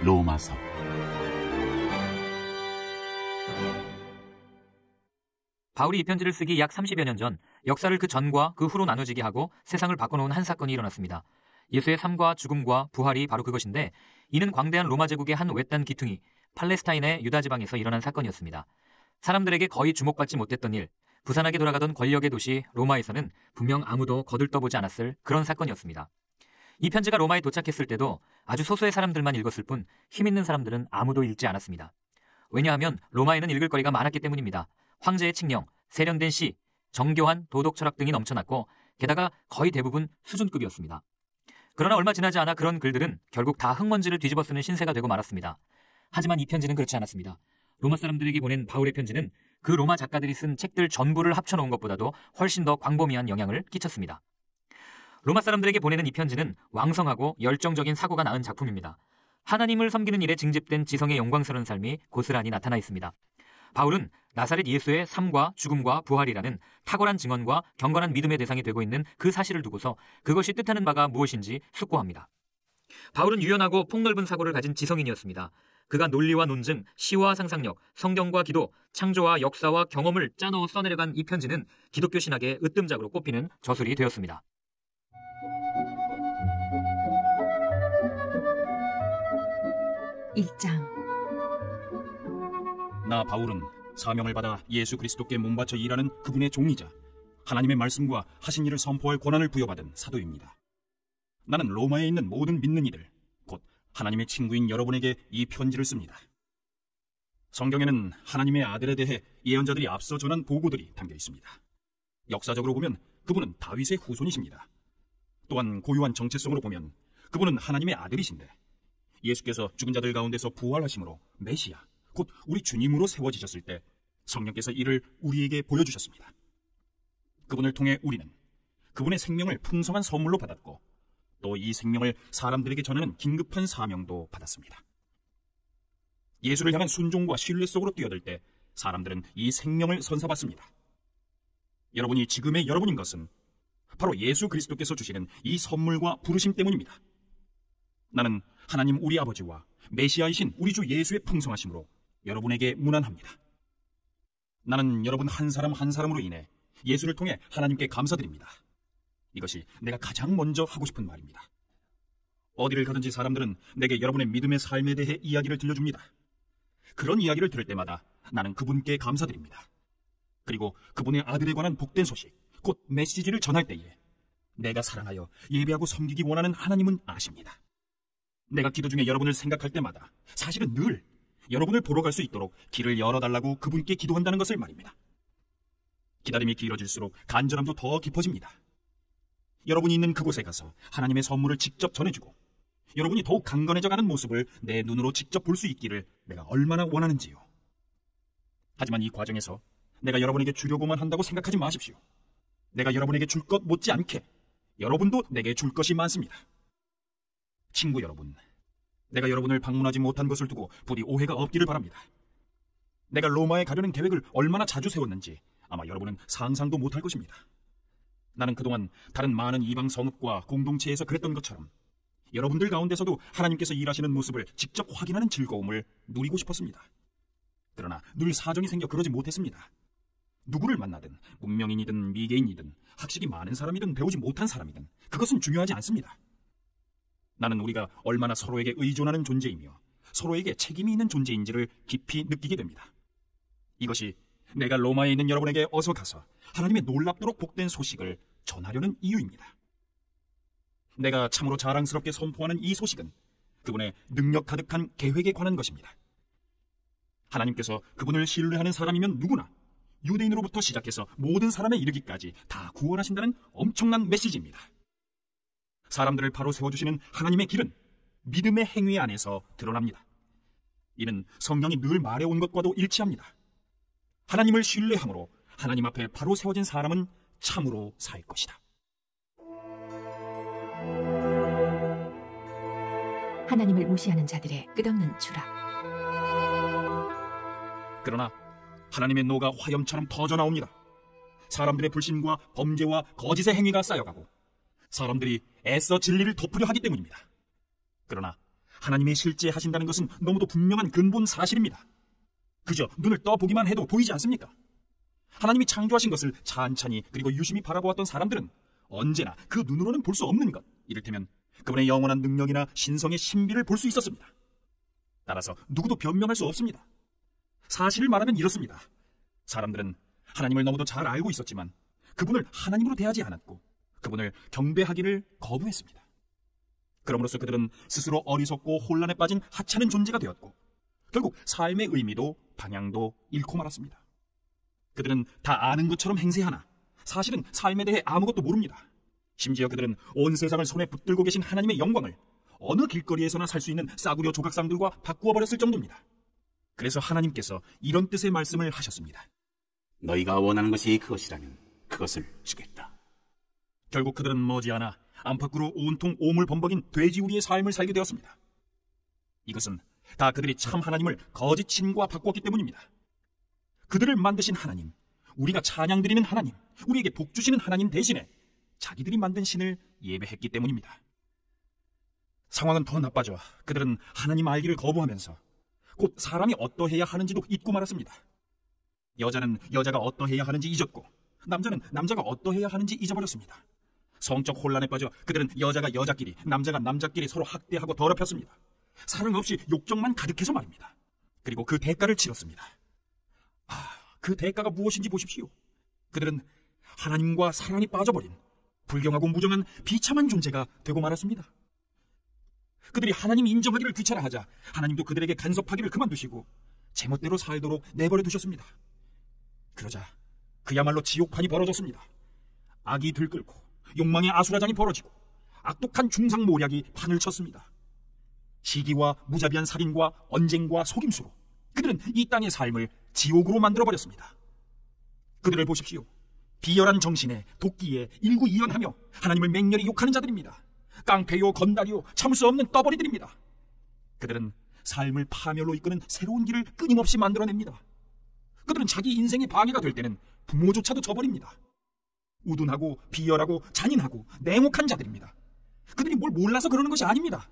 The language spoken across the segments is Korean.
로마서 바울이 이 편지를 쓰기 약 30여 년 전 역사를 그 전과 그 후로 나눠지게 하고 세상을 바꿔놓은 한 사건이 일어났습니다. 예수의 삶과 죽음과 부활이 바로 그것인데, 이는 광대한 로마 제국의 한 외딴 기퉁이 팔레스타인의 유다 지방에서 일어난 사건이었습니다. 사람들에게 거의 주목받지 못했던 일, 부산하게 돌아가던 권력의 도시 로마에서는 분명 아무도 거들떠보지 않았을 그런 사건이었습니다. 이 편지가 로마에 도착했을 때도 아주 소수의 사람들만 읽었을 뿐 힘있는 사람들은 아무도 읽지 않았습니다. 왜냐하면 로마에는 읽을 거리가 많았기 때문입니다. 황제의 칙령, 세련된 시, 정교한 도덕 철학 등이 넘쳐났고, 게다가 거의 대부분 수준급이었습니다. 그러나 얼마 지나지 않아 그런 글들은 결국 다 흙먼지를 뒤집어 쓰는 신세가 되고 말았습니다. 하지만 이 편지는 그렇지 않았습니다. 로마 사람들에게 보낸 바울의 편지는 그 로마 작가들이 쓴 책들 전부를 합쳐놓은 것보다도 훨씬 더 광범위한 영향을 끼쳤습니다. 로마 사람들에게 보내는 이 편지는 왕성하고 열정적인 사고가 낳은 작품입니다. 하나님을 섬기는 일에 징집된 지성의 영광스러운 삶이 고스란히 나타나 있습니다. 바울은 나사렛 예수의 삶과 죽음과 부활이라는 탁월한 증언과 경건한 믿음의 대상이 되고 있는 그 사실을 두고서 그것이 뜻하는 바가 무엇인지 숙고합니다. 바울은 유연하고 폭넓은 사고를 가진 지성인이었습니다. 그가 논리와 논증, 시와 상상력, 성경과 기도, 창조와 역사와 경험을 짜넣어 써내려간 이 편지는 기독교 신학의 으뜸작으로 꼽히는 저술이 되었습니다. 나 바울은 사명을 받아 예수 그리스도께 몸바쳐 일하는 그분의 종이자 하나님의 말씀과 하신 일을 선포할 권한을 부여받은 사도입니다. 나는 로마에 있는 모든 믿는 이들, 곧 하나님의 친구인 여러분에게 이 편지를 씁니다. 성경에는 하나님의 아들에 대해 예언자들이 앞서 전한 보고들이 담겨 있습니다. 역사적으로 보면 그분은 다윗의 후손이십니다. 또한 고유한 정체성으로 보면 그분은 하나님의 아들이신데, 예수께서 죽은 자들 가운데서 부활하심으로 메시아, 곧 우리 주님으로 세워지셨을 때 성령께서 이를 우리에게 보여주셨습니다. 그분을 통해 우리는 그분의 생명을 풍성한 선물로 받았고, 또 이 생명을 사람들에게 전하는 긴급한 사명도 받았습니다. 예수를 향한 순종과 신뢰 속으로 뛰어들 때 사람들은 이 생명을 선사받습니다. 여러분이 지금의 여러분인 것은 바로 예수 그리스도께서 주시는 이 선물과 부르심 때문입니다. 나는 하나님 우리 아버지와 메시아이신 우리 주 예수의 풍성하심으로 여러분에게 문안합니다. 나는 여러분 한 사람 한 사람으로 인해 예수를 통해 하나님께 감사드립니다. 이것이 내가 가장 먼저 하고 싶은 말입니다. 어디를 가든지 사람들은 내게 여러분의 믿음의 삶에 대해 이야기를 들려줍니다. 그런 이야기를 들을 때마다 나는 그분께 감사드립니다. 그리고 그분의 아들에 관한 복된 소식, 곧 메시지를 전할 때에 내가 사랑하여 예배하고 섬기기 원하는 하나님은 아십니다. 내가 기도 중에 여러분을 생각할 때마다 사실은 늘 여러분을 보러 갈 수 있도록 길을 열어달라고 그분께 기도한다는 것을 말입니다. 기다림이 길어질수록 간절함도 더 깊어집니다. 여러분이 있는 그곳에 가서 하나님의 선물을 직접 전해주고 여러분이 더욱 강건해져가는 모습을 내 눈으로 직접 볼 수 있기를 내가 얼마나 원하는지요. 하지만 이 과정에서 내가 여러분에게 주려고만 한다고 생각하지 마십시오. 내가 여러분에게 줄 것 못지않게 여러분도 내게 줄 것이 많습니다. 친구 여러분, 내가 여러분을 방문하지 못한 것을 두고 부디 오해가 없기를 바랍니다. 내가 로마에 가려는 계획을 얼마나 자주 세웠는지 아마 여러분은 상상도 못할 것입니다. 나는 그동안 다른 많은 이방 성읍과 공동체에서 그랬던 것처럼 여러분들 가운데서도 하나님께서 일하시는 모습을 직접 확인하는 즐거움을 누리고 싶었습니다. 그러나 늘 사정이 생겨 그러지 못했습니다. 누구를 만나든 문명인이든 미개인이든 학식이 많은 사람이든 배우지 못한 사람이든 그것은 중요하지 않습니다. 나는 우리가 얼마나 서로에게 의존하는 존재이며 서로에게 책임이 있는 존재인지를 깊이 느끼게 됩니다. 이것이 내가 로마에 있는 여러분에게 어서 가서 하나님의 놀랍도록 복된 소식을 전하려는 이유입니다. 내가 참으로 자랑스럽게 선포하는 이 소식은 그분의 능력 가득한 계획에 관한 것입니다. 하나님께서 그분을 신뢰하는 사람이면 누구나 유대인으로부터 시작해서 모든 사람에 이르기까지 다 구원하신다는 엄청난 메시지입니다. 사람들을 바로 세워주시는 하나님의 길은 믿음의 행위 안에서 드러납니다. 이는 성경이 늘 말해온 것과도 일치합니다. 하나님을 신뢰함으로 하나님 앞에 바로 세워진 사람은 참으로 살 것이다. 하나님을 무시하는 자들의 끝없는 추락. 그러나 하나님의 노가 화염처럼 터져 나옵니다. 사람들의 불신과 범죄와 거짓의 행위가 쌓여가고 사람들이 애써 진리를 덮으려 하기 때문입니다. 그러나 하나님이 실제 하신다는 것은 너무도 분명한 근본 사실입니다. 그저 눈을 떠보기만 해도 보이지 않습니까? 하나님이 창조하신 것을 찬찬히 그리고 유심히 바라보았던 사람들은 언제나 그 눈으로는 볼 수 없는 것, 이를테면 그분의 영원한 능력이나 신성의 신비를 볼 수 있었습니다. 따라서 누구도 변명할 수 없습니다. 사실을 말하면 이렇습니다. 사람들은 하나님을 너무도 잘 알고 있었지만 그분을 하나님으로 대하지 않았고 그분을 경배하기를 거부했습니다. 그럼으로써 그들은 스스로 어리석고 혼란에 빠진 하찮은 존재가 되었고 결국 삶의 의미도 방향도 잃고 말았습니다. 그들은 다 아는 것처럼 행세하나 사실은 삶에 대해 아무것도 모릅니다. 심지어 그들은 온 세상을 손에 붙들고 계신 하나님의 영광을 어느 길거리에서나 살 수 있는 싸구려 조각상들과 바꾸어 버렸을 정도입니다. 그래서 하나님께서 이런 뜻의 말씀을 하셨습니다. 너희가 원하는 것이 그것이라면 그것을 주겠다. 결국 그들은 머지않아 안팎으로 온통 오물범벅인 돼지우리의 삶을 살게 되었습니다. 이것은 다 그들이 참 하나님을 거짓 신과 바꾸었기 때문입니다. 그들을 만드신 하나님, 우리가 찬양드리는 하나님, 우리에게 복 주시는 하나님 대신에 자기들이 만든 신을 예배했기 때문입니다. 상황은 더 나빠져 그들은 하나님 알기를 거부하면서 곧 사람이 어떠해야 하는지도 잊고 말았습니다. 여자는 여자가 어떠해야 하는지 잊었고 남자는 남자가 어떠해야 하는지 잊어버렸습니다. 성적 혼란에 빠져 그들은 여자가 여자끼리, 남자가 남자끼리 서로 학대하고 더럽혔습니다. 사랑 없이 욕정만 가득해서 말입니다. 그리고 그 대가를 치렀습니다. 그 대가가 무엇인지 보십시오. 그들은 하나님과 사랑이 빠져버린 불경하고 무정한 비참한 존재가 되고 말았습니다. 그들이 하나님 인정하기를 귀찮아하자 하나님도 그들에게 간섭하기를 그만두시고 제멋대로 살도록 내버려 두셨습니다. 그러자 그야말로 지옥판이 벌어졌습니다. 악이 들끓고 욕망의 아수라장이 벌어지고 악독한 중상모략이 판을 쳤습니다. 시기와 무자비한 살인과 언쟁과 속임수로 그들은 이 땅의 삶을 지옥으로 만들어버렸습니다. 그들을 보십시오. 비열한 정신에 도끼에 일구이연하며 하나님을 맹렬히 욕하는 자들입니다. 깡패요 건달이요 참을 수 없는 떠버리들입니다. 그들은 삶을 파멸로 이끄는 새로운 길을 끊임없이 만들어냅니다. 그들은 자기 인생의 방해가 될 때는 부모조차도 저버립니다. 우둔하고 비열하고 잔인하고 냉혹한 자들입니다. 그들이 뭘 몰라서 그러는 것이 아닙니다.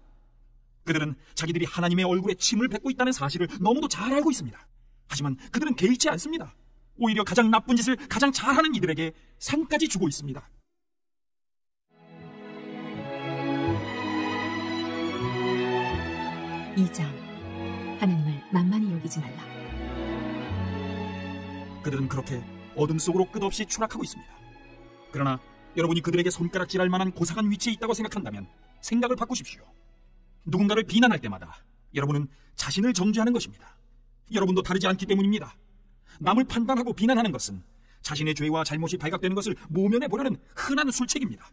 그들은 자기들이 하나님의 얼굴에 침을 뱉고 있다는 사실을 너무도 잘 알고 있습니다. 하지만 그들은 개의치 않습니다. 오히려 가장 나쁜 짓을 가장 잘하는 이들에게 상까지 주고 있습니다. (2장) 하나님을 만만히 여기지 말라. 그들은 그렇게 어둠 속으로 끝없이 추락하고 있습니다. 그러나 여러분이 그들에게 손가락질할 만한 고상한 위치에 있다고 생각한다면 생각을 바꾸십시오. 누군가를 비난할 때마다 여러분은 자신을 정죄하는 것입니다. 여러분도 다르지 않기 때문입니다. 남을 판단하고 비난하는 것은 자신의 죄와 잘못이 발각되는 것을 모면해 보려는 흔한 술책입니다.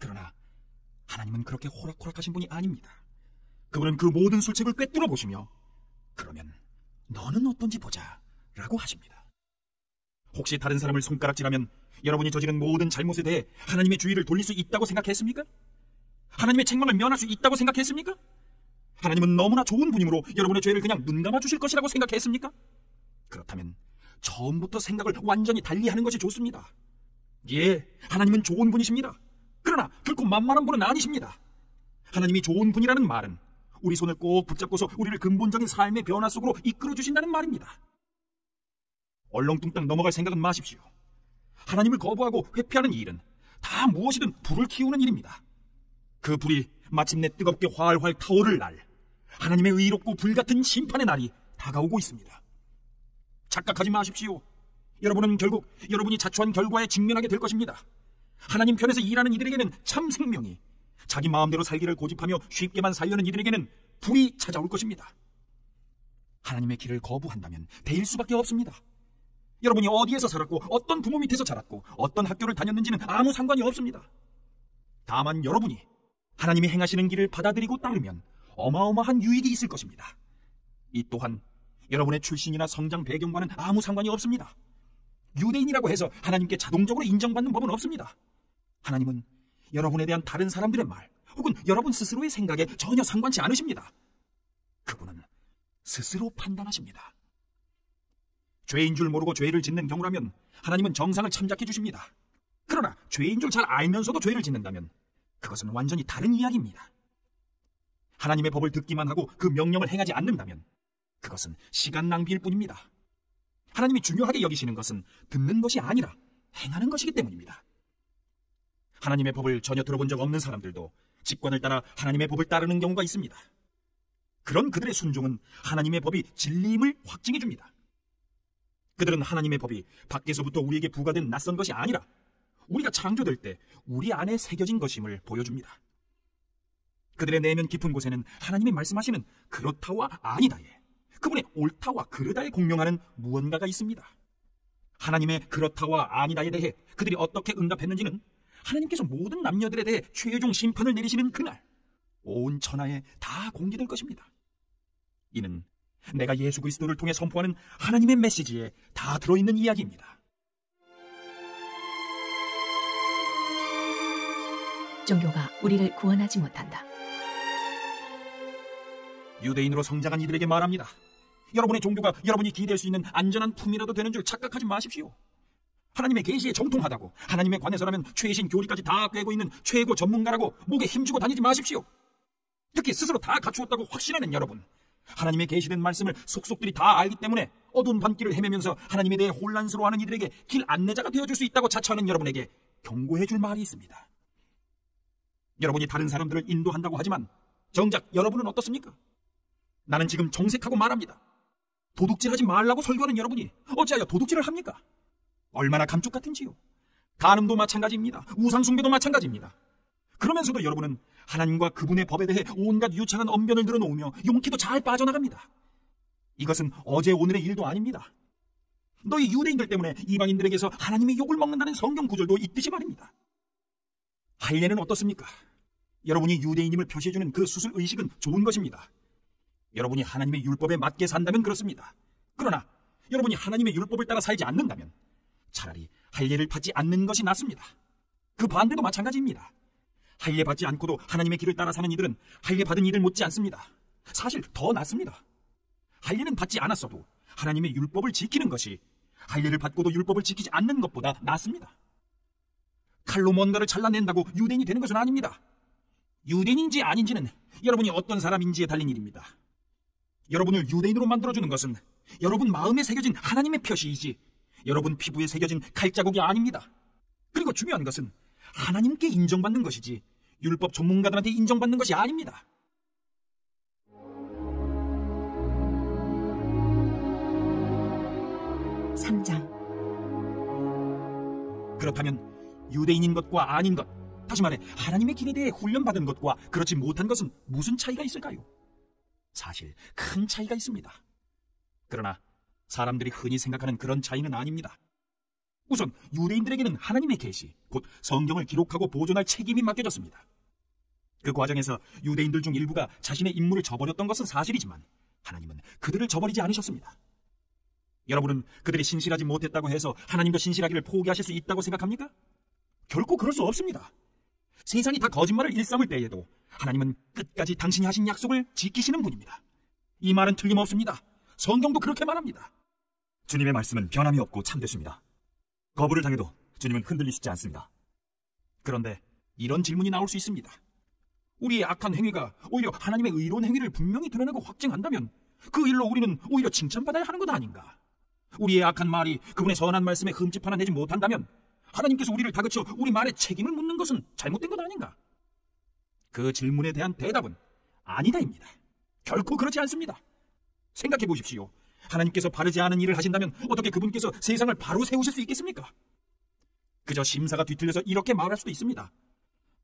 그러나 하나님은 그렇게 호락호락하신 분이 아닙니다. 그분은 그 모든 술책을 꿰뚫어 보시며 그러면 너는 어떤지 보자 라고 하십니다. 혹시 다른 사람을 손가락질하면 여러분이 저지른 모든 잘못에 대해 하나님의 주의를 돌릴 수 있다고 생각했습니까? 하나님의 책망을 면할 수 있다고 생각했습니까? 하나님은 너무나 좋은 분이므로 여러분의 죄를 그냥 눈감아 주실 것이라고 생각했습니까? 그렇다면 처음부터 생각을 완전히 달리하는 것이 좋습니다. 예, 하나님은 좋은 분이십니다. 그러나 결코 만만한 분은 아니십니다. 하나님이 좋은 분이라는 말은 우리 손을 꼭 붙잡고서 우리를 근본적인 삶의 변화 속으로 이끌어 주신다는 말입니다. 얼렁뚱땅 넘어갈 생각은 마십시오. 하나님을 거부하고 회피하는 이 일은 다 무엇이든 불을 키우는 일입니다. 그 불이 마침내 뜨겁게 활활 타오를 날, 하나님의 의롭고 불같은 심판의 날이 다가오고 있습니다. 착각하지 마십시오. 여러분은 결국 여러분이 자초한 결과에 직면하게 될 것입니다. 하나님 편에서 일하는 이들에게는 참 생명이, 자기 마음대로 살기를 고집하며 쉽게만 살려는 이들에게는 불이 찾아올 것입니다. 하나님의 길을 거부한다면 데일 수밖에 없습니다. 여러분이 어디에서 살았고 어떤 부모 밑에서 자랐고 어떤 학교를 다녔는지는 아무 상관이 없습니다. 다만 여러분이 하나님이 행하시는 길을 받아들이고 따르면 어마어마한 유익이 있을 것입니다. 이 또한 여러분의 출신이나 성장 배경과는 아무 상관이 없습니다. 유대인이라고 해서 하나님께 자동적으로 인정받는 법은 없습니다. 하나님은 여러분에 대한 다른 사람들의 말 혹은 여러분 스스로의 생각에 전혀 상관치 않으십니다. 그분은 스스로 판단하십니다. 죄인 줄 모르고 죄를 짓는 경우라면 하나님은 정상을 참작해 주십니다. 그러나 죄인 줄 잘 알면서도 죄를 짓는다면 그것은 완전히 다른 이야기입니다. 하나님의 법을 듣기만 하고 그 명령을 행하지 않는다면 그것은 시간 낭비일 뿐입니다. 하나님이 중요하게 여기시는 것은 듣는 것이 아니라 행하는 것이기 때문입니다. 하나님의 법을 전혀 들어본 적 없는 사람들도 직관을 따라 하나님의 법을 따르는 경우가 있습니다. 그런 그들의 순종은 하나님의 법이 진리임을 확증해 줍니다. 그들은 하나님의 법이 밖에서부터 우리에게 부과된 낯선 것이 아니라 우리가 창조될 때 우리 안에 새겨진 것임을 보여줍니다. 그들의 내면 깊은 곳에는 하나님이 말씀하시는 그렇다와 아니다에, 그분의 옳다와 그르다에 공명하는 무언가가 있습니다. 하나님의 그렇다와 아니다에 대해 그들이 어떻게 응답했는지는 하나님께서 모든 남녀들에 대해 최종 심판을 내리시는 그날 온 천하에 다 공개될 것입니다. 이는 내가 예수 그리스도를 통해 선포하는 하나님의 메시지에 다 들어있는 이야기입니다. 종교가 우리를 구원하지 못한다. 유대인으로 성장한 이들에게 말합니다. 여러분의 종교가 여러분이 기댈 수 있는 안전한 품이라도 되는 줄 착각하지 마십시오. 하나님의 계시에 정통하다고 하나님의 관에서라면 최신 교리까지 다 꿰고 있는 최고 전문가라고 목에 힘주고 다니지 마십시오. 특히 스스로 다 갖추었다고 확신하는 여러분, 하나님의 계시된 말씀을 속속들이 다 알기 때문에 어두운 밤길을 헤매면서 하나님에 대해 혼란스러워하는 이들에게 길 안내자가 되어줄 수 있다고 자처하는 여러분에게 경고해줄 말이 있습니다. 여러분이 다른 사람들을 인도한다고 하지만 정작 여러분은 어떻습니까? 나는 지금 정색하고 말합니다. 도둑질하지 말라고 설교하는 여러분이 어찌하여 도둑질을 합니까? 얼마나 감쪽 같은지요. 간음도 마찬가지입니다. 우상숭배도 마찬가지입니다. 그러면서도 여러분은 하나님과 그분의 법에 대해 온갖 유창한 언변을 늘어놓으며 용기도 잘 빠져나갑니다. 이것은 어제 오늘의 일도 아닙니다. 너희 유대인들 때문에 이방인들에게서 하나님의 욕을 먹는다는 성경 구절도 있듯이 말입니다. 할례는 어떻습니까? 여러분이 유대인임을 표시해주는 그 수술 의식은 좋은 것입니다. 여러분이 하나님의 율법에 맞게 산다면 그렇습니다. 그러나 여러분이 하나님의 율법을 따라 살지 않는다면 차라리 할례를 받지 않는 것이 낫습니다. 그 반대도 마찬가지입니다. 할례 받지 않고도 하나님의 길을 따라 사는 이들은 할례 받은 이들 못지 않습니다. 사실 더 낫습니다. 할례는 받지 않았어도 하나님의 율법을 지키는 것이 할례를 받고도 율법을 지키지 않는 것보다 낫습니다. 칼로 뭔가를 잘라낸다고 유대인이 되는 것은 아닙니다. 유대인인지 아닌지는 여러분이 어떤 사람인지에 달린 일입니다. 여러분을 유대인으로 만들어주는 것은 여러분 마음에 새겨진 하나님의 표시이지 여러분 피부에 새겨진 칼자국이 아닙니다. 그리고 중요한 것은 하나님께 인정받는 것이지 율법 전문가들한테 인정받는 것이 아닙니다. (3장) 그렇다면 유대인인 것과 아닌 것, 다시 말해 하나님의 길에 대해 훈련받은 것과 그렇지 못한 것은 무슨 차이가 있을까요? 사실 큰 차이가 있습니다. 그러나 사람들이 흔히 생각하는 그런 차이는 아닙니다. 우선 유대인들에게는 하나님의 계시, 곧 성경을 기록하고 보존할 책임이 맡겨졌습니다. 그 과정에서 유대인들 중 일부가 자신의 임무를 저버렸던 것은 사실이지만 하나님은 그들을 저버리지 않으셨습니다. 여러분은 그들이 신실하지 못했다고 해서 하나님도 신실하기를 포기하실 수 있다고 생각합니까? 결코 그럴 수 없습니다. 세상이 다 거짓말을 일삼을 때에도 하나님은 끝까지 당신이 하신 약속을 지키시는 분입니다. 이 말은 틀림없습니다. 성경도 그렇게 말합니다. 주님의 말씀은 변함이 없고 참되십니다. 거부를 당해도 주님은 흔들리시지 않습니다. 그런데 이런 질문이 나올 수 있습니다. 우리의 악한 행위가 오히려 하나님의 의로운 행위를 분명히 드러내고 확증한다면 그 일로 우리는 오히려 칭찬받아야 하는 것 아닌가? 우리의 악한 말이 그분의 선한 말씀에 흠집 하나 내지 못한다면 하나님께서 우리를 다그쳐 우리 말에 책임을 묻는 것은 잘못된 것 아닌가? 그 질문에 대한 대답은 아니다입니다. 결코 그렇지 않습니다. 생각해 보십시오. 하나님께서 바르지 않은 일을 하신다면 어떻게 그분께서 세상을 바로 세우실 수 있겠습니까? 그저 심사가 뒤틀려서 이렇게 말할 수도 있습니다.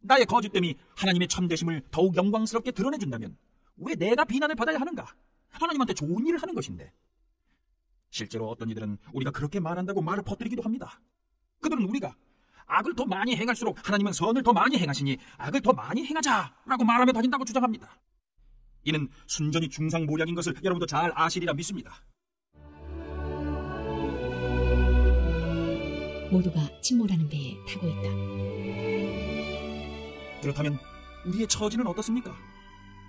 나의 거짓됨이 하나님의 참되심을 더욱 영광스럽게 드러내준다면 왜 내가 비난을 받아야 하는가? 하나님한테 좋은 일을 하는 것인데. 실제로 어떤 이들은 우리가 그렇게 말한다고 말을 퍼뜨리기도 합니다. 그들은 우리가 악을 더 많이 행할수록 하나님은 선을 더 많이 행하시니 악을 더 많이 행하자라고 말하며 다닌다고 주장합니다. 이는 순전히 중상모략인 것을 여러분도 잘 아시리라 믿습니다. 모두가 침몰하는 배에 타고 있다. 그렇다면 우리의 처지는 어떻습니까?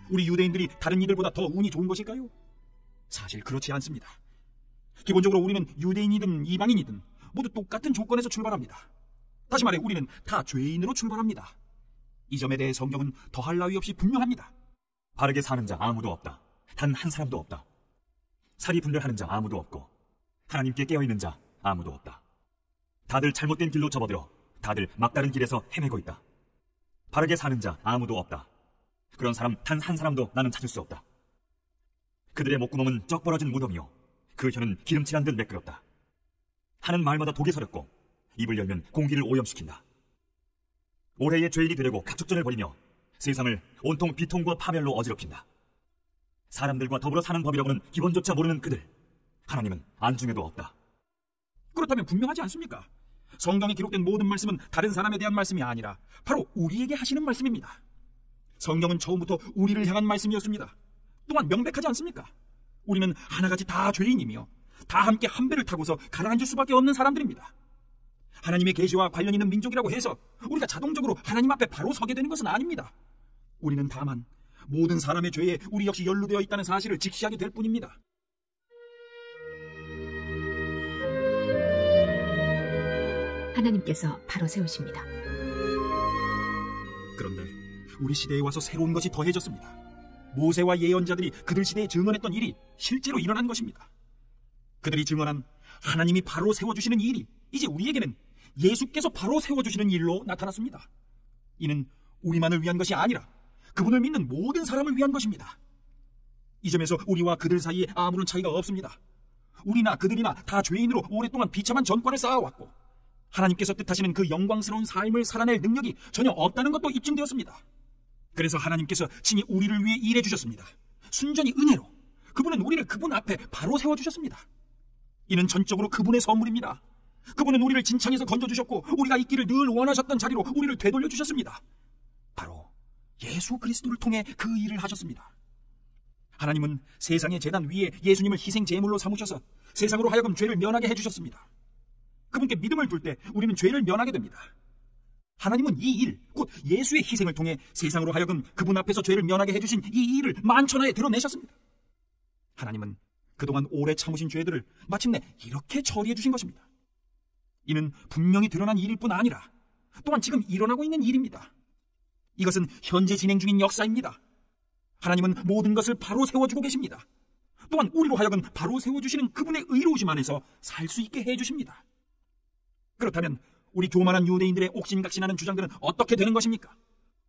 우리 유대인들이 다른 이들보다 더 운이 좋은 것일까요? 사실 그렇지 않습니다. 기본적으로 우리는 유대인이든 이방인이든 모두 똑같은 조건에서 출발합니다. 다시 말해 우리는 다 죄인으로 출발합니다. 이 점에 대해 성경은 더할 나위 없이 분명합니다. 바르게 사는 자 아무도 없다. 단 한 사람도 없다. 사리 분별하는 자 아무도 없고 하나님께 깨어있는 자 아무도 없다. 다들 잘못된 길로 접어들어 다들 막다른 길에서 헤매고 있다. 바르게 사는 자 아무도 없다. 그런 사람 단 한 사람도 나는 찾을 수 없다. 그들의 목구멍은 쩍 벌어진 무덤이요 그 혀는 기름칠한 듯 매끄럽다. 하는 말마다 독이 서렸고 입을 열면 공기를 오염시킨다. 올해의 죄인이 되려고 각축전을 벌이며 세상을 온통 비통과 파멸로 어지럽힌다. 사람들과 더불어 사는 법이라고는 기본조차 모르는 그들, 하나님은 안중에도 없다. 그렇다면 분명하지 않습니까? 성경에 기록된 모든 말씀은 다른 사람에 대한 말씀이 아니라 바로 우리에게 하시는 말씀입니다. 성경은 처음부터 우리를 향한 말씀이었습니다. 또한 명백하지 않습니까? 우리는 하나같이 다 죄인이며 다 함께 한 배를 타고서 가라앉을 수밖에 없는 사람들입니다. 하나님의 계시와 관련 있는 민족이라고 해서 우리가 자동적으로 하나님 앞에 바로 서게 되는 것은 아닙니다. 우리는 다만 모든 사람의 죄에 우리 역시 연루되어 있다는 사실을 직시하게 될 뿐입니다. 하나님께서 바로 세우십니다. 그런데 우리 시대에 와서 새로운 것이 더해졌습니다. 모세와 예언자들이 그들 시대에 증언했던 일이 실제로 일어난 것입니다. 그들이 증언한 하나님이 바로 세워주시는 일이 이제 우리에게는 예수께서 바로 세워주시는 일로 나타났습니다. 이는 우리만을 위한 것이 아니라 그분을 믿는 모든 사람을 위한 것입니다. 이 점에서 우리와 그들 사이에 아무런 차이가 없습니다. 우리나 그들이나 다 죄인으로 오랫동안 비참한 전과를 쌓아왔고 하나님께서 뜻하시는 그 영광스러운 삶을 살아낼 능력이 전혀 없다는 것도 입증되었습니다. 그래서 하나님께서 친히 우리를 위해 일해주셨습니다. 순전히 은혜로 그분은 우리를 그분 앞에 바로 세워주셨습니다. 이는 전적으로 그분의 선물입니다. 그분은 우리를 진창에서 건져주셨고 우리가 있기를 늘 원하셨던 자리로 우리를 되돌려주셨습니다. 바로 예수 그리스도를 통해 그 일을 하셨습니다. 하나님은 제사장의 제단 위에 예수님을 희생 제물로 삼으셔서 세상으로 하여금 죄를 면하게 해주셨습니다. 그분께 믿음을 둘 때 우리는 죄를 면하게 됩니다. 하나님은 이 일, 곧 예수의 희생을 통해 세상으로 하여금 그분 앞에서 죄를 면하게 해주신 이 일을 만천하에 드러내셨습니다. 하나님은 그동안 오래 참으신 죄들을 마침내 이렇게 처리해 주신 것입니다. 이는 분명히 드러난 일일 뿐 아니라 또한 지금 일어나고 있는 일입니다. 이것은 현재 진행 중인 역사입니다. 하나님은 모든 것을 바로 세워주고 계십니다. 또한 우리로 하여금 바로 세워주시는 그분의 의로우심 안에서 살 수 있게 해주십니다. 그렇다면 우리 교만한 유대인들의 옥신각신하는 주장들은 어떻게 되는 것입니까?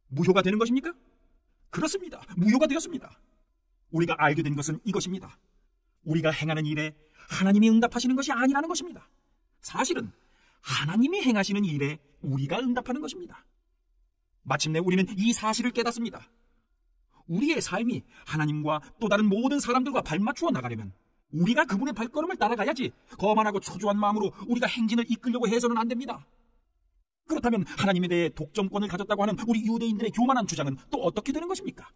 무효가 되는 것입니까? 그렇습니다. 무효가 되었습니다. 우리가 알게 된 것은 이것입니다. 우리가 행하는 일에 하나님이 응답하시는 것이 아니라는 것입니다. 사실은 하나님이 행하시는 일에 우리가 응답하는 것입니다. 마침내 우리는 이 사실을 깨닫습니다. 우리의 삶이 하나님과 또 다른 모든 사람들과 발맞추어 나가려면 우리가 그분의 발걸음을 따라가야지 거만하고 초조한 마음으로 우리가 행진을 이끌려고 해서는 안 됩니다. 그렇다면 하나님에 대해 독점권을 가졌다고 하는 우리 유대인들의 교만한 주장은 또 어떻게 되는 것입니까?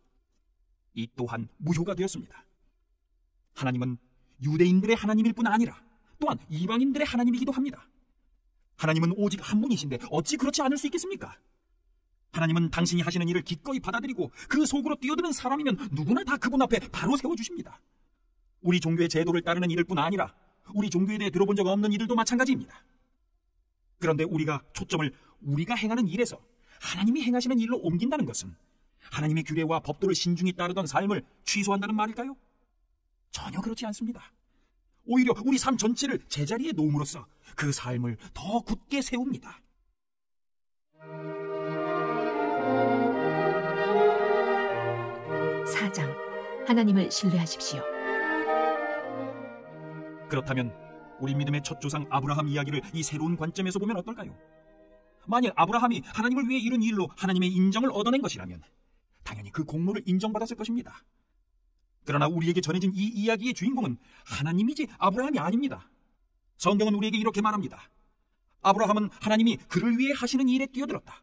이 또한 무효가 되었습니다. 하나님은 유대인들의 하나님일 뿐 아니라 또한 이방인들의 하나님이기도 합니다. 하나님은 오직 한 분이신데 어찌 그렇지 않을 수 있겠습니까? 하나님은 당신이 하시는 일을 기꺼이 받아들이고 그 속으로 뛰어드는 사람이면 누구나 다 그분 앞에 바로 세워주십니다. 우리 종교의 제도를 따르는 이들 뿐 아니라 우리 종교에 대해 들어본 적 없는 이들도 마찬가지입니다. 그런데 우리가 초점을 우리가 행하는 일에서 하나님이 행하시는 일로 옮긴다는 것은 하나님의 규례와 법도를 신중히 따르던 삶을 취소한다는 말일까요? 전혀 그렇지 않습니다. 오히려 우리 삶 전체를 제자리에 놓음으로써 그 삶을 더 굳게 세웁니다. 사장, 하나님을 신뢰하십시오. 그렇다면 우리 믿음의 첫 조상 아브라함 이야기를 이 새로운 관점에서 보면 어떨까요? 만일 아브라함이 하나님을 위해 이룬 일로 하나님의 인정을 얻어낸 것이라면 당연히 그 공로를 인정받았을 것입니다. 그러나 우리에게 전해진 이 이야기의 주인공은 하나님이지 아브라함이 아닙니다. 성경은 우리에게 이렇게 말합니다. 아브라함은 하나님이 그를 위해 하시는 일에 뛰어들었다.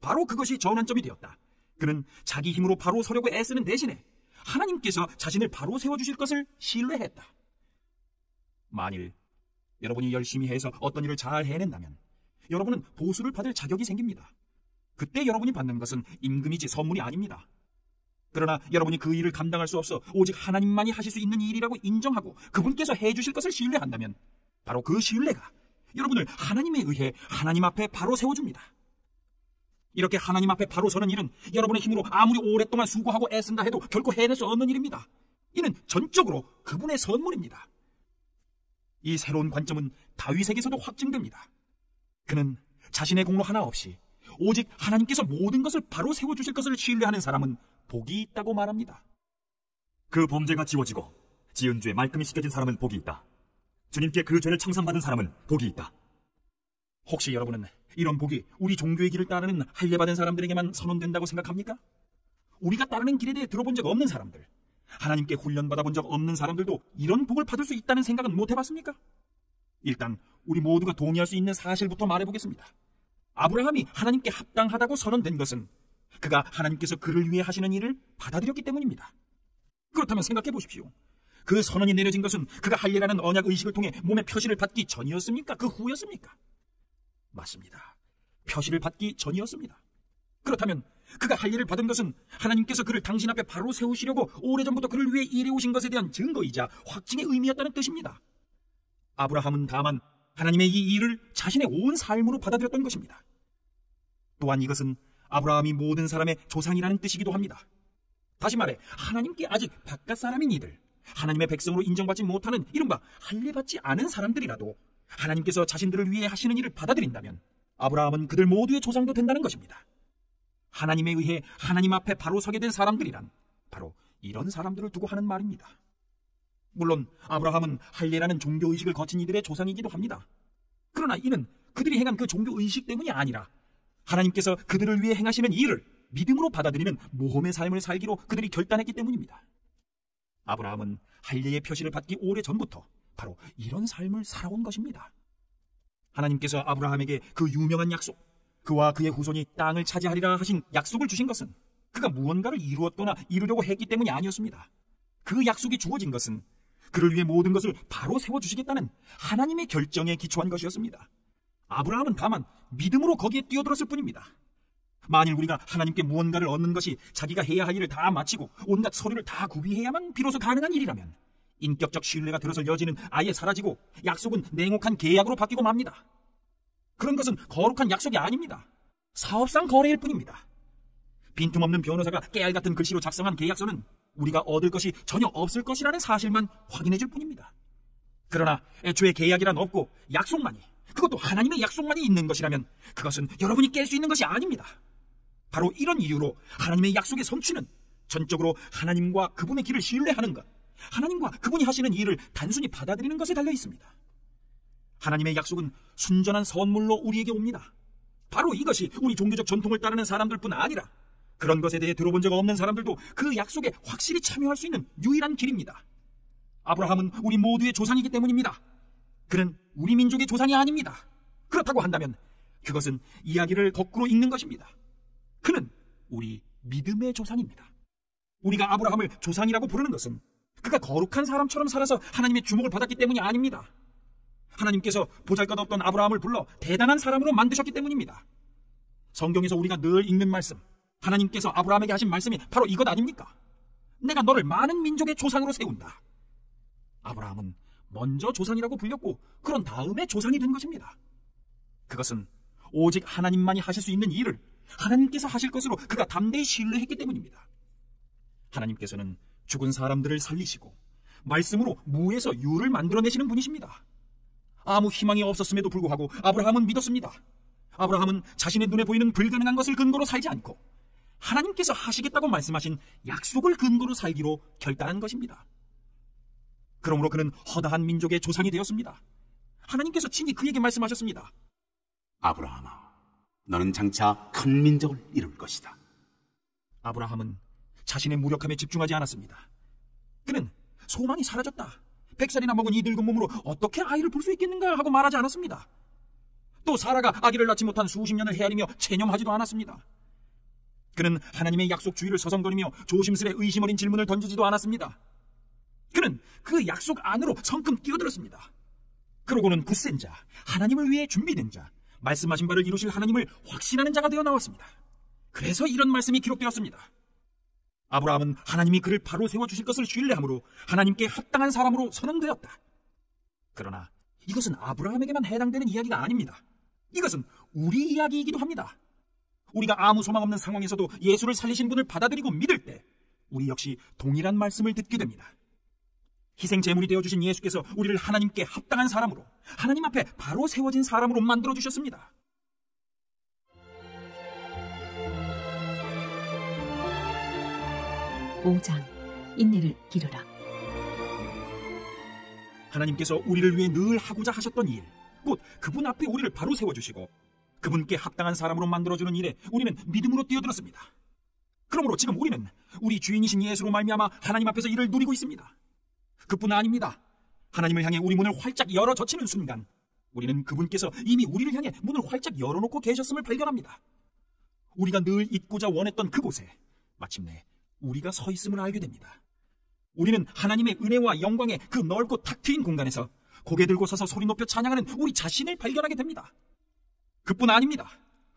바로 그것이 전환점이 되었다. 그는 자기 힘으로 바로 서려고 애쓰는 대신에 하나님께서 자신을 바로 세워주실 것을 신뢰했다. 만일 여러분이 열심히 해서 어떤 일을 잘 해낸다면 여러분은 보수를 받을 자격이 생깁니다. 그때 여러분이 받는 것은 임금이지 선물이 아닙니다. 그러나 여러분이 그 일을 감당할 수 없어 오직 하나님만이 하실 수 있는 일이라고 인정하고 그분께서 해주실 것을 신뢰한다면 바로 그 신뢰가 여러분을 하나님에 의해 하나님 앞에 바로 세워줍니다. 이렇게 하나님 앞에 바로 서는 일은 여러분의 힘으로 아무리 오랫동안 수고하고 애쓴다 해도 결코 해낼 수 없는 일입니다. 이는 전적으로 그분의 선물입니다. 이 새로운 관점은 다윗에게서도 확증됩니다. 그는 자신의 공로 하나 없이 오직 하나님께서 모든 것을 바로 세워주실 것을 신뢰하는 사람은 복이 있다고 말합니다. 그 범죄가 지워지고 지은 죄 말끔히 씻겨진 사람은 복이 있다. 주님께 그 죄를 청산받은 사람은 복이 있다. 혹시 여러분은 이런 복이 우리 종교의 길을 따르는 할례받은 사람들에게만 선언된다고 생각합니까? 우리가 따르는 길에 대해 들어본 적 없는 사람들, 하나님께 훈련받아본 적 없는 사람들도 이런 복을 받을 수 있다는 생각은 못 해봤습니까? 일단 우리 모두가 동의할 수 있는 사실부터 말해보겠습니다. 아브라함이 하나님께 합당하다고 선언된 것은 그가 하나님께서 그를 위해 하시는 일을 받아들였기 때문입니다. 그렇다면 생각해 보십시오. 그 선언이 내려진 것은 그가 할례라는 언약 의식을 통해 몸의 표시를 받기 전이었습니까? 그 후였습니까? 맞습니다. 표시를 받기 전이었습니다. 그렇다면 그가 할례를 받은 것은 하나님께서 그를 당신 앞에 바로 세우시려고 오래전부터 그를 위해 일해오신 것에 대한 증거이자 확증의 의미였다는 뜻입니다. 아브라함은 다만 하나님의 이 일을 자신의 온 삶으로 받아들였던 것입니다. 또한 이것은 아브라함이 모든 사람의 조상이라는 뜻이기도 합니다. 다시 말해 하나님께 아직 바깥 사람인 이들, 하나님의 백성으로 인정받지 못하는 이른바 할례받지 않은 사람들이라도 하나님께서 자신들을 위해 하시는 일을 받아들인다면 아브라함은 그들 모두의 조상도 된다는 것입니다. 하나님에 의해 하나님 앞에 바로 서게 된 사람들이란 바로 이런 사람들을 두고 하는 말입니다. 물론 아브라함은 할례라는 종교의식을 거친 이들의 조상이기도 합니다. 그러나 이는 그들이 행한 그 종교의식 때문이 아니라 하나님께서 그들을 위해 행하시는 일을 믿음으로 받아들이는 모험의 삶을 살기로 그들이 결단했기 때문입니다. 아브라함은 할례의 표시를 받기 오래전부터 바로 이런 삶을 살아온 것입니다. 하나님께서 아브라함에게 그 유명한 약속, 그와 그의 후손이 땅을 차지하리라 하신 약속을 주신 것은 그가 무언가를 이루었거나 이루려고 했기 때문이 아니었습니다. 그 약속이 주어진 것은 그를 위해 모든 것을 바로 세워주시겠다는 하나님의 결정에 기초한 것이었습니다. 아브라함은 다만 믿음으로 거기에 뛰어들었을 뿐입니다. 만일 우리가 하나님께 무언가를 얻는 것이 자기가 해야 할 일을 다 마치고 온갖 서류를 다 구비해야만 비로소 가능한 일이라면 인격적 신뢰가 들어설 여지는 아예 사라지고 약속은 냉혹한 계약으로 바뀌고 맙니다. 그런 것은 거룩한 약속이 아닙니다. 사업상 거래일 뿐입니다. 빈틈없는 변호사가 깨알 같은 글씨로 작성한 계약서는 우리가 얻을 것이 전혀 없을 것이라는 사실만 확인해 줄 뿐입니다. 그러나 애초에 계약이란 없고 약속만이, 그것도 하나님의 약속만이 있는 것이라면 그것은 여러분이 깰 수 있는 것이 아닙니다. 바로 이런 이유로 하나님의 약속의 성취는 전적으로 하나님과 그분의 길을 신뢰하는 것, 하나님과 그분이 하시는 일을 단순히 받아들이는 것에 달려 있습니다. 하나님의 약속은 순전한 선물로 우리에게 옵니다. 바로 이것이 우리 종교적 전통을 따르는 사람들뿐 아니라 그런 것에 대해 들어본 적 없는 사람들도 그 약속에 확실히 참여할 수 있는 유일한 길입니다. 아브라함은 우리 모두의 조상이기 때문입니다. 그는 우리 민족의 조상이 아닙니다. 그렇다고 한다면 그것은 이야기를 거꾸로 읽는 것입니다. 그는 우리 믿음의 조상입니다. 우리가 아브라함을 조상이라고 부르는 것은 그가 거룩한 사람처럼 살아서 하나님의 주목을 받았기 때문이 아닙니다. 하나님께서 보잘것없던 아브라함을 불러 대단한 사람으로 만드셨기 때문입니다. 성경에서 우리가 늘 읽는 말씀, 하나님께서 아브라함에게 하신 말씀이 바로 이것 아닙니까? 내가 너를 많은 민족의 조상으로 세운다. 아브라함은 먼저 조상이라고 불렸고 그런 다음에 조상이 된 것입니다. 그것은 오직 하나님만이 하실 수 있는 일을 하나님께서 하실 것으로 그가 담대히 신뢰했기 때문입니다. 하나님께서는 죽은 사람들을 살리시고 말씀으로 무에서 유를 만들어내시는 분이십니다. 아무 희망이 없었음에도 불구하고 아브라함은 믿었습니다. 아브라함은 자신의 눈에 보이는 불가능한 것을 근거로 살지 않고 하나님께서 하시겠다고 말씀하신 약속을 근거로 살기로 결단한 것입니다. 그러므로 그는 허다한 민족의 조상이 되었습니다. 하나님께서 친히 그에게 말씀하셨습니다. 아브라함아, 너는 장차 큰 민족을 이룰 것이다. 아브라함은 자신의 무력함에 집중하지 않았습니다. 그는 소망이 사라졌다, 100살이나 먹은 이 늙은 몸으로 어떻게 아이를 볼 수 있겠는가 하고 말하지 않았습니다. 또 사라가 아기를 낳지 못한 수십 년을 헤아리며 체념하지도 않았습니다. 그는 하나님의 약속주의를 서성거리며 조심스레 의심 어린 질문을 던지지도 않았습니다. 그는 그 약속 안으로 성큼 뛰어들었습니다. 그러고는 굳센 자, 하나님을 위해 준비된 자, 말씀하신 바를 이루실 하나님을 확신하는 자가 되어 나왔습니다. 그래서 이런 말씀이 기록되었습니다. 아브라함은 하나님이 그를 바로 세워주실 것을 신뢰함으로 하나님께 합당한 사람으로 선언되었다. 그러나 이것은 아브라함에게만 해당되는 이야기가 아닙니다. 이것은 우리 이야기이기도 합니다. 우리가 아무 소망 없는 상황에서도 예수를 살리신 분을 받아들이고 믿을 때 우리 역시 동일한 말씀을 듣게 됩니다. 희생 제물이 되어주신 예수께서 우리를 하나님께 합당한 사람으로, 하나님 앞에 바로 세워진 사람으로 만들어주셨습니다. 오장 인내를 기르라. 하나님께서 우리를 위해 늘 하고자 하셨던 일, 곧 그분 앞에 우리를 바로 세워주시고 그분께 합당한 사람으로 만들어주는 일에 우리는 믿음으로 뛰어들었습니다. 그러므로 지금 우리는 우리 주인이신 예수로 말미암아 하나님 앞에서 이를 누리고 있습니다. 그뿐 아닙니다. 하나님을 향해 우리 문을 활짝 열어 젖히는 순간 우리는 그분께서 이미 우리를 향해 문을 활짝 열어놓고 계셨음을 발견합니다. 우리가 늘 있고자 원했던 그곳에 마침내 우리가 서 있음을 알게 됩니다. 우리는 하나님의 은혜와 영광의 그 넓고 탁 트인 공간에서 고개 들고 서서 소리 높여 찬양하는 우리 자신을 발견하게 됩니다. 그뿐 아닙니다.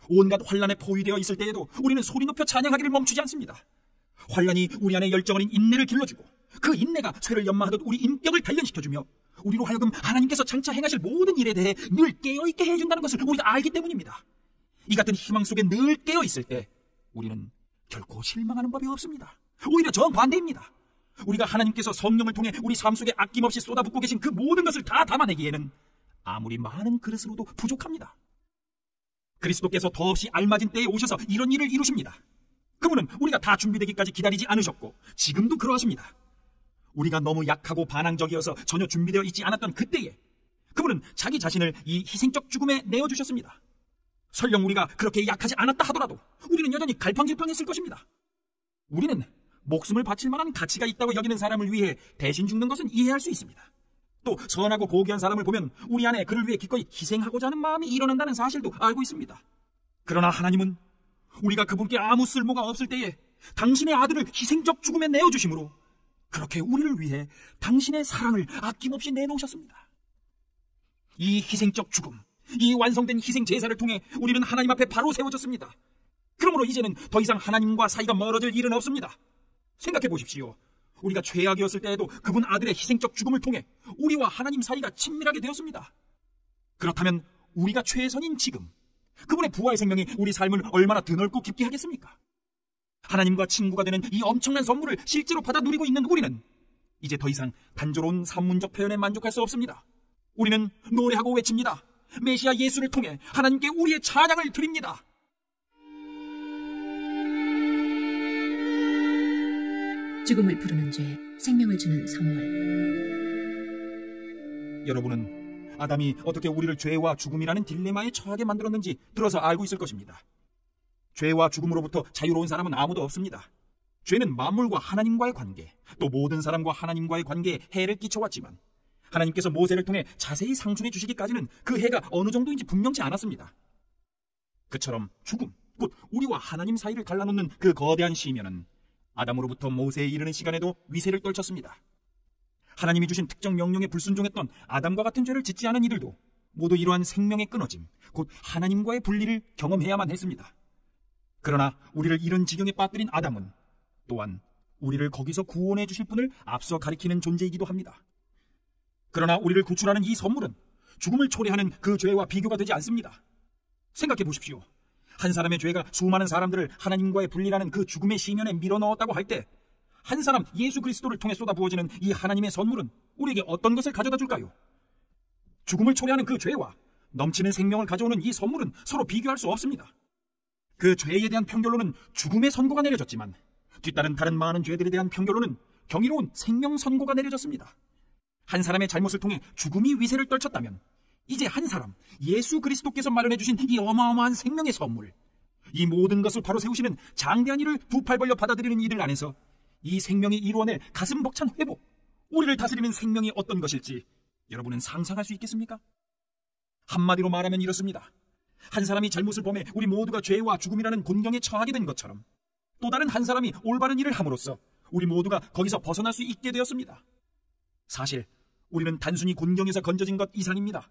온갖 환란에 포위되어 있을 때에도 우리는 소리 높여 찬양하기를 멈추지 않습니다. 환란이 우리 안에 열정 어린 인내를 길러주고 그 인내가 쇠를 연마하듯 우리 인격을 단련시켜주며 우리로 하여금 하나님께서 장차 행하실 모든 일에 대해 늘 깨어있게 해준다는 것을 우리가 알기 때문입니다. 이 같은 희망 속에 늘 깨어있을 때 우리는 결코 실망하는 법이 없습니다. 오히려 정반대입니다. 우리가 하나님께서 성령을 통해 우리 삶 속에 아낌없이 쏟아붓고 계신 그 모든 것을 다 담아내기에는 아무리 많은 그릇으로도 부족합니다. 그리스도께서 더없이 알맞은 때에 오셔서 이런 일을 이루십니다. 그분은 우리가 다 준비되기까지 기다리지 않으셨고 지금도 그러하십니다. 우리가 너무 약하고 반항적이어서 전혀 준비되어 있지 않았던 그때에 그분은 자기 자신을 이 희생적 죽음에 내어주셨습니다. 설령 우리가 그렇게 약하지 않았다 하더라도 우리는 여전히 갈팡질팡했을 것입니다. 우리는 목숨을 바칠 만한 가치가 있다고 여기는 사람을 위해 대신 죽는 것은 이해할 수 있습니다. 또 선하고 고귀한 사람을 보면 우리 안에 그를 위해 기꺼이 희생하고자 하는 마음이 일어난다는 사실도 알고 있습니다. 그러나 하나님은 우리가 그분께 아무 쓸모가 없을 때에 당신의 아들을 희생적 죽음에 내어주심으로 그렇게 우리를 위해 당신의 사랑을 아낌없이 내놓으셨습니다. 이 희생적 죽음, 이 완성된 희생 제사를 통해 우리는 하나님 앞에 바로 세워졌습니다. 그러므로 이제는 더 이상 하나님과 사이가 멀어질 일은 없습니다. 생각해 보십시오. 우리가 죄악이었을 때에도 그분 아들의 희생적 죽음을 통해 우리와 하나님 사이가 친밀하게 되었습니다. 그렇다면 우리가 최선인 지금 그분의 부활 생명이 우리 삶을 얼마나 드넓고 깊게 하겠습니까? 하나님과 친구가 되는 이 엄청난 선물을 실제로 받아 누리고 있는 우리는 이제 더 이상 단조로운 산문적 표현에 만족할 수 없습니다. 우리는 노래하고 외칩니다. 메시아 예수를 통해 하나님께 우리의 찬양을 드립니다. 죽음을 부르는 죄, 생명을 주는 선물. 여러분은 아담이 어떻게 우리를 죄와 죽음이라는 딜레마에 처하게 만들었는지 들어서 알고 있을 것입니다. 죄와 죽음으로부터 자유로운 사람은 아무도 없습니다. 죄는 만물과 하나님과의 관계, 또 모든 사람과 하나님과의 관계에 해를 끼쳐왔지만 하나님께서 모세를 통해 자세히 상述해 주시기까지는 그 해가 어느 정도인지 분명치 않았습니다. 그처럼 죽음, 곧 우리와 하나님 사이를 갈라놓는 그 거대한 시면은 아담으로부터 모세에 이르는 시간에도 위세를 떨쳤습니다. 하나님이 주신 특정 명령에 불순종했던 아담과 같은 죄를 짓지 않은 이들도 모두 이러한 생명의 끊어짐, 곧 하나님과의 분리를 경험해야만 했습니다. 그러나 우리를 이런 지경에 빠뜨린 아담은 또한 우리를 거기서 구원해 주실 분을 앞서 가리키는 존재이기도 합니다. 그러나 우리를 구출하는 이 선물은 죽음을 초래하는 그 죄와 비교가 되지 않습니다. 생각해 보십시오. 한 사람의 죄가 수많은 사람들을 하나님과의 분리라는 그 죽음의 시면에 밀어넣었다고 할 때 한 사람 예수 그리스도를 통해 쏟아부어지는 이 하나님의 선물은 우리에게 어떤 것을 가져다 줄까요? 죽음을 초래하는 그 죄와 넘치는 생명을 가져오는 이 선물은 서로 비교할 수 없습니다. 그 죄에 대한 평결로는 죽음의 선고가 내려졌지만 뒤따른 다른 많은 죄들에 대한 평결로는 경이로운 생명 선고가 내려졌습니다. 한 사람의 잘못을 통해 죽음이 위세를 떨쳤다면 이제 한 사람 예수 그리스도께서 마련해 주신 이 어마어마한 생명의 선물, 이 모든 것을 바로 세우시는 장대한 일을 두 팔 벌려 받아들이는 이들 안에서 이 생명이 이루어낼 가슴 벅찬 회복, 우리를 다스리는 생명이 어떤 것일지 여러분은 상상할 수 있겠습니까? 한마디로 말하면 이렇습니다. 한 사람이 잘못을 범해 우리 모두가 죄와 죽음이라는 곤경에 처하게 된 것처럼 또 다른 한 사람이 올바른 일을 함으로써 우리 모두가 거기서 벗어날 수 있게 되었습니다. 사실 우리는 단순히 곤경에서 건져진 것 이상입니다.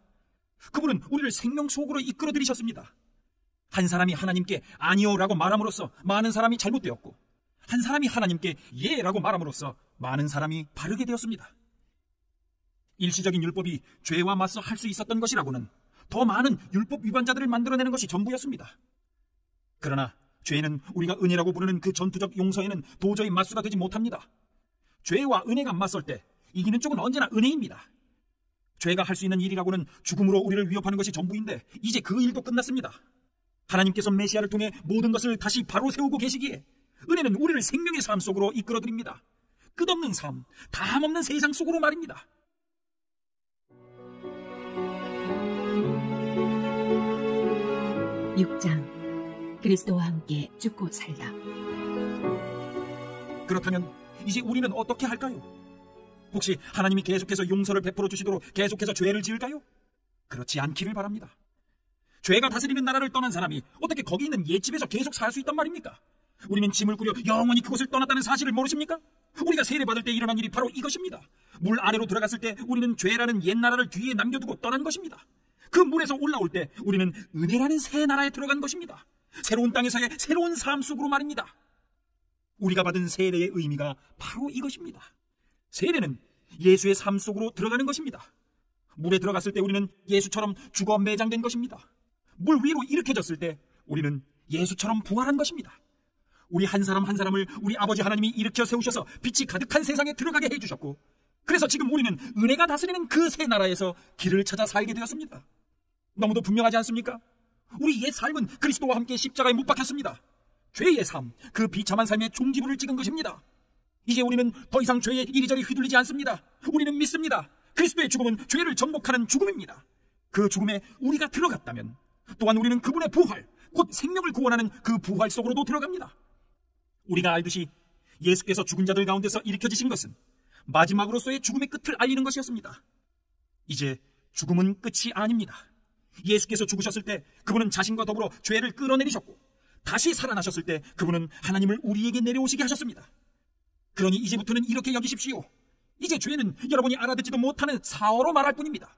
그분은 우리를 생명 속으로 이끌어 들이셨습니다. 한 사람이 하나님께 아니요라고 말함으로써 많은 사람이 잘못되었고 한 사람이 하나님께 예라고 말함으로써 많은 사람이 바르게 되었습니다. 일시적인 율법이 죄와 맞서 할 수 있었던 것이라고는 더 많은 율법 위반자들을 만들어내는 것이 전부였습니다. 그러나 죄는 우리가 은혜라고 부르는 그 전투적 용서에는 도저히 맞서가 되지 못합니다. 죄와 은혜가 맞설 때 이기는 쪽은 언제나 은혜입니다. 죄가 할 수 있는 일이라고는 죽음으로 우리를 위협하는 것이 전부인데 이제 그 일도 끝났습니다. 하나님께서 메시아를 통해 모든 것을 다시 바로 세우고 계시기에 은혜는 우리를 생명의 삶 속으로 이끌어드립니다. 끝없는 삶, 다함없는 세상 속으로 말입니다. (6장) 그리스도와 함께 죽고 살다. 그렇다면 이제 우리는 어떻게 할까요? 혹시 하나님이 계속해서 용서를 베풀어 주시도록 계속해서 죄를 지을까요? 그렇지 않기를 바랍니다. 죄가 다스리는 나라를 떠난 사람이 어떻게 거기 있는 옛집에서 계속 살 수 있단 말입니까? 우리는 짐을 꾸려 영원히 그곳을 떠났다는 사실을 모르십니까? 우리가 세례받을 때 일어난 일이 바로 이것입니다. 물 아래로 들어갔을 때 우리는 죄라는 옛 나라를 뒤에 남겨두고 떠난 것입니다. 그 물에서 올라올 때 우리는 은혜라는 새 나라에 들어간 것입니다. 새로운 땅에서의 새로운 삶 속으로 말입니다. 우리가 받은 세례의 의미가 바로 이것입니다. 세례는 예수의 삶 속으로 들어가는 것입니다. 물에 들어갔을 때 우리는 예수처럼 죽어 매장된 것입니다. 물 위로 일으켜졌을 때 우리는 예수처럼 부활한 것입니다. 우리 한 사람 한 사람을 우리 아버지 하나님이 일으켜 세우셔서 빛이 가득한 세상에 들어가게 해주셨고, 그래서 지금 우리는 은혜가 다스리는 그 새 나라에서 길을 찾아 살게 되었습니다. 너무도 분명하지 않습니까? 우리 옛 삶은 그리스도와 함께 십자가에 못 박혔습니다. 죄의 삶, 그 비참한 삶의 종지부를 찍은 것입니다. 이제 우리는 더 이상 죄에 이리저리 휘둘리지 않습니다. 우리는 믿습니다. 그리스도의 죽음은 죄를 정복하는 죽음입니다. 그 죽음에 우리가 들어갔다면 또한 우리는 그분의 부활, 곧 생명을 구원하는 그 부활 속으로도 들어갑니다. 우리가 알듯이 예수께서 죽은 자들 가운데서 일으켜지신 것은 마지막으로서의 죽음의 끝을 알리는 것이었습니다. 이제 죽음은 끝이 아닙니다. 예수께서 죽으셨을 때 그분은 자신과 더불어 죄를 끌어내리셨고, 다시 살아나셨을 때 그분은 하나님을 우리에게 내려오시게 하셨습니다. 그러니 이제부터는 이렇게 여기십시오. 이제 죄는 여러분이 알아듣지도 못하는 사어로 말할 뿐입니다.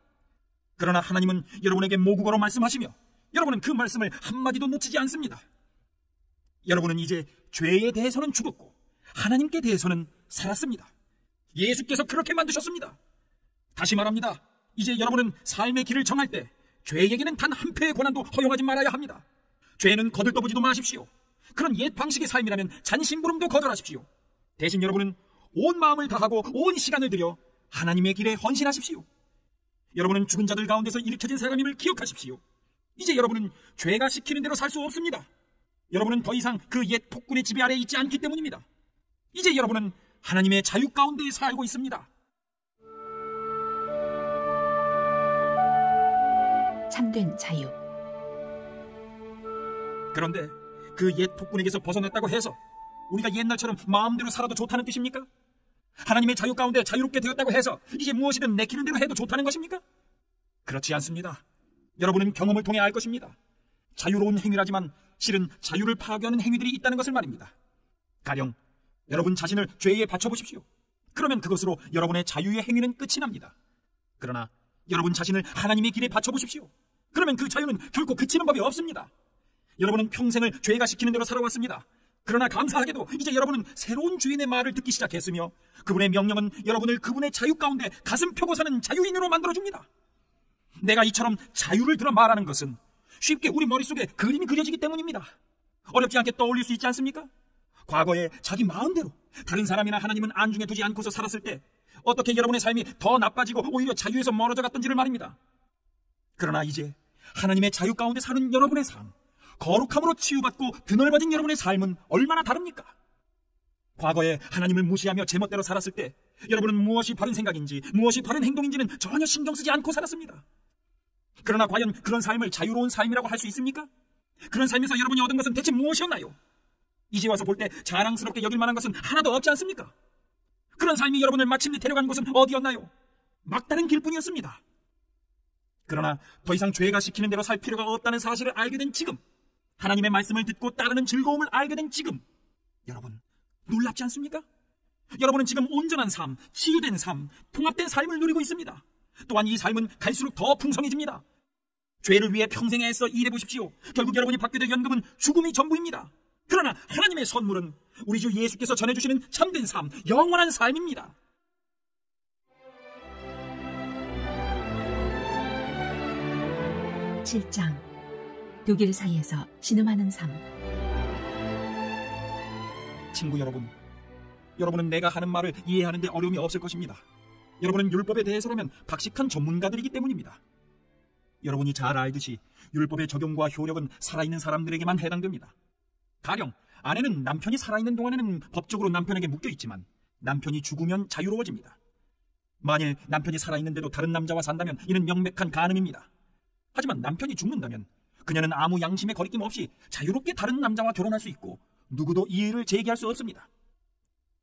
그러나 하나님은 여러분에게 모국어로 말씀하시며 여러분은 그 말씀을 한마디도 놓치지 않습니다. 여러분은 이제 죄에 대해서는 죽었고 하나님께 대해서는 살았습니다. 예수께서 그렇게 만드셨습니다. 다시 말합니다. 이제 여러분은 삶의 길을 정할 때 죄에게는 단 한 패의 권한도 허용하지 말아야 합니다. 죄는 거들떠보지도 마십시오. 그런 옛 방식의 삶이라면 잔심부름도 거절하십시오. 대신 여러분은 온 마음을 다하고 온 시간을 들여 하나님의 길에 헌신하십시오. 여러분은 죽은 자들 가운데서 일으켜진 사람임을 기억하십시오. 이제 여러분은 죄가 시키는 대로 살 수 없습니다. 여러분은 더 이상 그 옛 폭군의 지배 아래 있지 않기 때문입니다. 이제 여러분은 하나님의 자유 가운데 살고 있습니다. 참된 자유. 그런데 그 옛 폭군에게서 벗어났다고 해서 우리가 옛날처럼 마음대로 살아도 좋다는 뜻입니까? 하나님의 자유 가운데 자유롭게 되었다고 해서 이제 무엇이든 내키는 대로 해도 좋다는 것입니까? 그렇지 않습니다. 여러분은 경험을 통해 알 것입니다. 자유로운 행위라지만 실은 자유를 파괴하는 행위들이 있다는 것을 말입니다. 가령 여러분 자신을 죄에 바쳐보십시오. 그러면 그것으로 여러분의 자유의 행위는 끝이 납니다. 그러나 여러분 자신을 하나님의 길에 바쳐보십시오. 그러면 그 자유는 결코 그치는 법이 없습니다. 여러분은 평생을 죄가 시키는 대로 살아왔습니다. 그러나 감사하게도 이제 여러분은 새로운 주인의 말을 듣기 시작했으며 그분의 명령은 여러분을 그분의 자유 가운데 가슴 펴고 사는 자유인으로 만들어줍니다. 내가 이처럼 자유를 들어 말하는 것은 쉽게 우리 머릿속에 그림이 그려지기 때문입니다. 어렵지 않게 떠올릴 수 있지 않습니까? 과거에 자기 마음대로 다른 사람이나 하나님은 안중에 두지 않고서 살았을 때 어떻게 여러분의 삶이 더 나빠지고 오히려 자유에서 멀어져 갔던지를 말입니다. 그러나 이제 하나님의 자유 가운데 사는 여러분의 삶, 거룩함으로 치유받고 드넓어진 여러분의 삶은 얼마나 다릅니까? 과거에 하나님을 무시하며 제멋대로 살았을 때 여러분은 무엇이 바른 생각인지 무엇이 바른 행동인지는 전혀 신경 쓰지 않고 살았습니다. 그러나 과연 그런 삶을 자유로운 삶이라고 할 수 있습니까? 그런 삶에서 여러분이 얻은 것은 대체 무엇이었나요? 이제 와서 볼 때 자랑스럽게 여길 만한 것은 하나도 없지 않습니까? 그런 삶이 여러분을 마침내 데려간 곳은 어디였나요? 막다른 길뿐이었습니다. 그러나 더 이상 죄가 시키는 대로 살 필요가 없다는 사실을 알게 된 지금, 하나님의 말씀을 듣고 따르는 즐거움을 알게 된 지금, 여러분 놀랍지 않습니까? 여러분은 지금 온전한 삶, 치유된 삶, 통합된 삶을 누리고 있습니다. 또한 이 삶은 갈수록 더 풍성해집니다. 죄를 위해 평생 애써 일해보십시오. 결국 여러분이 받게 될 연금은 죽음이 전부입니다. 그러나 하나님의 선물은 우리 주 예수께서 전해주시는 참된 삶, 영원한 삶입니다. (7장) 두 길 사이에서 신음하는 삶. 친구 여러분, 여러분은 내가 하는 말을 이해하는 데 어려움이 없을 것입니다. 여러분은 율법에 대해서라면 박식한 전문가들이기 때문입니다. 여러분이 잘 알듯이 율법의 적용과 효력은 살아있는 사람들에게만 해당됩니다. 가령 아내는 남편이 살아있는 동안에는 법적으로 남편에게 묶여있지만 남편이 죽으면 자유로워집니다. 만일 남편이 살아있는데도 다른 남자와 산다면 이는 명백한 간음입니다. 하지만 남편이 죽는다면 그녀는 아무 양심의 거리낌 없이 자유롭게 다른 남자와 결혼할 수 있고 누구도 이의를 제기할 수 없습니다.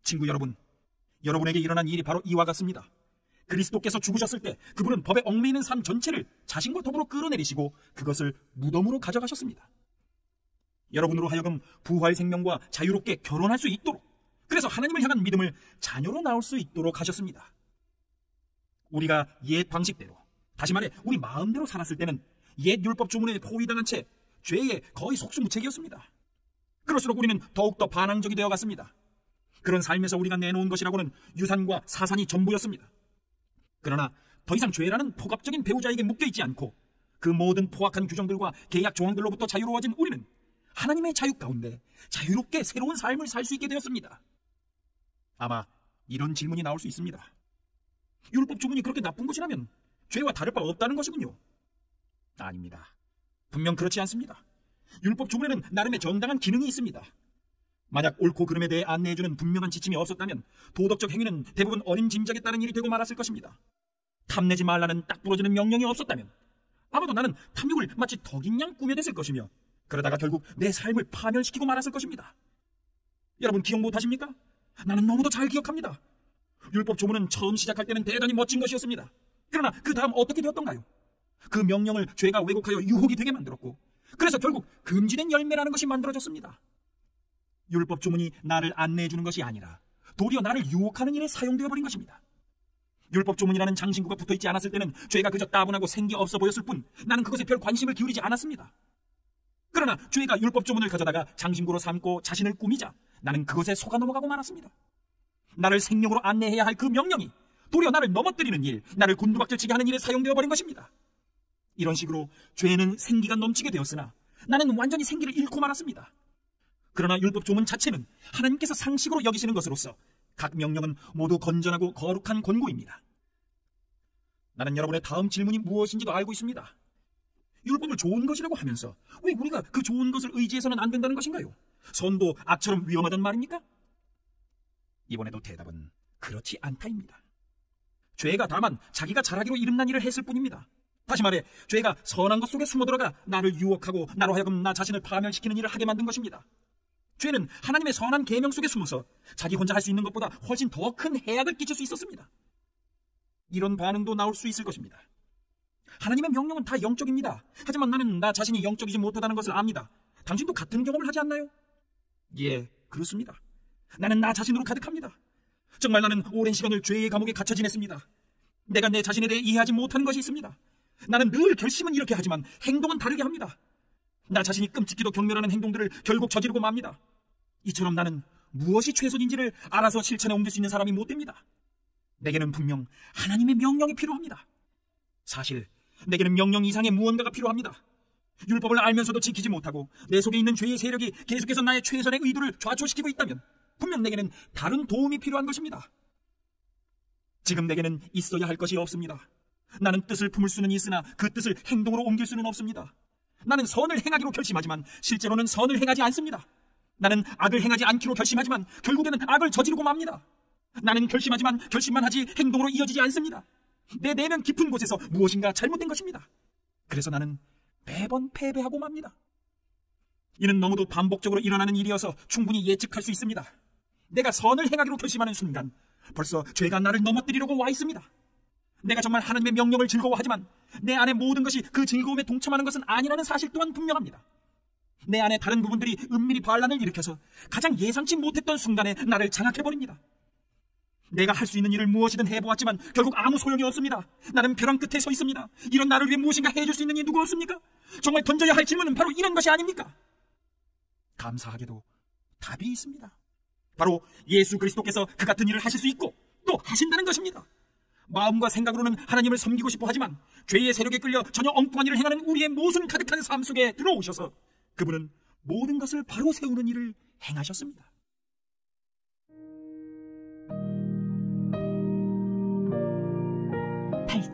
친구 여러분, 여러분에게 일어난 일이 바로 이와 같습니다. 그리스도께서 죽으셨을 때 그분은 법에 얽매이는 삶 전체를 자신과 더불어 끌어내리시고 그것을 무덤으로 가져가셨습니다. 여러분으로 하여금 부활 생명과 자유롭게 결혼할 수 있도록, 그래서 하나님을 향한 믿음을 자녀로 낳을 수 있도록 하셨습니다. 우리가 옛 방식대로, 다시 말해 우리 마음대로 살았을 때는 옛 율법 주문에 포위당한 채 죄에 거의 속수무책이었습니다. 그럴수록 우리는 더욱더 반항적이 되어갔습니다. 그런 삶에서 우리가 내놓은 것이라고는 유산과 사산이 전부였습니다. 그러나 더 이상 죄라는 포갑적인 배우자에게 묶여있지 않고 그 모든 포악한 규정들과 계약 조항들로부터 자유로워진 우리는 하나님의 자유 가운데 자유롭게 새로운 삶을 살 수 있게 되었습니다. 아마 이런 질문이 나올 수 있습니다. 율법 주문이 그렇게 나쁜 것이라면 죄와 다를 바 없다는 것이군요. 아닙니다. 분명 그렇지 않습니다. 율법 주문에는 나름의 정당한 기능이 있습니다. 만약 옳고 그름에 대해 안내해주는 분명한 지침이 없었다면 도덕적 행위는 대부분 어린 짐작에 따른 일이 되고 말았을 것입니다. 탐내지 말라는 딱 부러지는 명령이 없었다면 아마도 나는 탐욕을 마치 덕인 양 꾸며댔을 것이며 그러다가 결국 내 삶을 파멸시키고 말았을 것입니다. 여러분 기억 못하십니까? 나는 너무도 잘 기억합니다. 율법 조문은 처음 시작할 때는 대단히 멋진 것이었습니다. 그러나 그 다음 어떻게 되었던가요? 그 명령을 죄가 왜곡하여 유혹이 되게 만들었고 그래서 결국 금지된 열매라는 것이 만들어졌습니다. 율법 조문이 나를 안내해주는 것이 아니라 도리어 나를 유혹하는 일에 사용되어 버린 것입니다. 율법 조문이라는 장신구가 붙어있지 않았을 때는 죄가 그저 따분하고 생기 없어 보였을 뿐 나는 그것에 별 관심을 기울이지 않았습니다. 그러나 죄가 율법 조문을 가져다가 장신구로 삼고 자신을 꾸미자 나는 그것에 속아 넘어가고 말았습니다. 나를 생명으로 안내해야 할 그 명령이 도리어 나를 넘어뜨리는 일, 나를 곤두박질치게 하는 일에 사용되어 버린 것입니다. 이런 식으로 죄는 생기가 넘치게 되었으나 나는 완전히 생기를 잃고 말았습니다. 그러나 율법 조문 자체는 하나님께서 상식으로 여기시는 것으로서 각 명령은 모두 건전하고 거룩한 권고입니다. 나는 여러분의 다음 질문이 무엇인지도 알고 있습니다. 율법을 좋은 것이라고 하면서 왜 우리가 그 좋은 것을 의지해서는 안 된다는 것인가요? 선도 악처럼 위험하단 말입니까? 이번에도 대답은 그렇지 않다입니다. 죄가 다만 자기가 잘하기로 이름난 일을 했을 뿐입니다. 다시 말해 죄가 선한 것 속에 숨어들어가 나를 유혹하고 나로 하여금 나 자신을 파멸시키는 일을 하게 만든 것입니다. 죄는 하나님의 선한 계명 속에 숨어서 자기 혼자 할 수 있는 것보다 훨씬 더 큰 해악을 끼칠 수 있었습니다. 이런 반응도 나올 수 있을 것입니다. 하나님의 명령은 다 영적입니다. 하지만 나는 나 자신이 영적이지 못하다는 것을 압니다. 당신도 같은 경험을 하지 않나요? 예, 그렇습니다. 나는 나 자신으로 가득합니다. 정말 나는 오랜 시간을 죄의 감옥에 갇혀 지냈습니다. 내가 내 자신에 대해 이해하지 못하는 것이 있습니다. 나는 늘 결심은 이렇게 하지만 행동은 다르게 합니다. 나 자신이 끔찍히도 경멸하는 행동들을 결국 저지르고 맙니다. 이처럼 나는 무엇이 최선인지를 알아서 실천에 옮길 수 있는 사람이 못 됩니다. 내게는 분명 하나님의 명령이 필요합니다. 사실 내게는 명령 이상의 무언가가 필요합니다. 율법을 알면서도 지키지 못하고 내 속에 있는 죄의 세력이 계속해서 나의 최선의 의도를 좌초시키고 있다면 분명 내게는 다른 도움이 필요한 것입니다. 지금 내게는 있어야 할 것이 없습니다. 나는 뜻을 품을 수는 있으나 그 뜻을 행동으로 옮길 수는 없습니다. 나는 선을 행하기로 결심하지만 실제로는 선을 행하지 않습니다. 나는 악을 행하지 않기로 결심하지만 결국에는 악을 저지르고 맙니다. 나는 결심하지만 결심만 하지 행동으로 이어지지 않습니다. 내 내면 깊은 곳에서 무엇인가 잘못된 것입니다. 그래서 나는 매번 패배하고 맙니다. 이는 너무도 반복적으로 일어나는 일이어서 충분히 예측할 수 있습니다. 내가 선을 행하기로 결심하는 순간 벌써 죄가 나를 넘어뜨리려고 와 있습니다. 내가 정말 하나님의 명령을 즐거워하지만 내 안의 모든 것이 그 즐거움에 동참하는 것은 아니라는 사실 또한 분명합니다. 내 안의 다른 부분들이 은밀히 반란을 일으켜서 가장 예상치 못했던 순간에 나를 장악해버립니다. 내가 할 수 있는 일을 무엇이든 해보았지만 결국 아무 소용이 없습니다. 나는 벼랑 끝에 서 있습니다. 이런 나를 위해 무엇인가 해줄 수 있는 이 누구 없습니까? 정말 던져야 할 질문은 바로 이런 것이 아닙니까? 감사하게도 답이 있습니다. 바로 예수 그리스도께서 그 같은 일을 하실 수 있고 또 하신다는 것입니다. 마음과 생각으로는 하나님을 섬기고 싶어 하지만 죄의 세력에 끌려 전혀 엉뚱한 일을 행하는 우리의 모순 가득한 삶 속에 들어오셔서 그분은 모든 것을 바로 세우는 일을 행하셨습니다.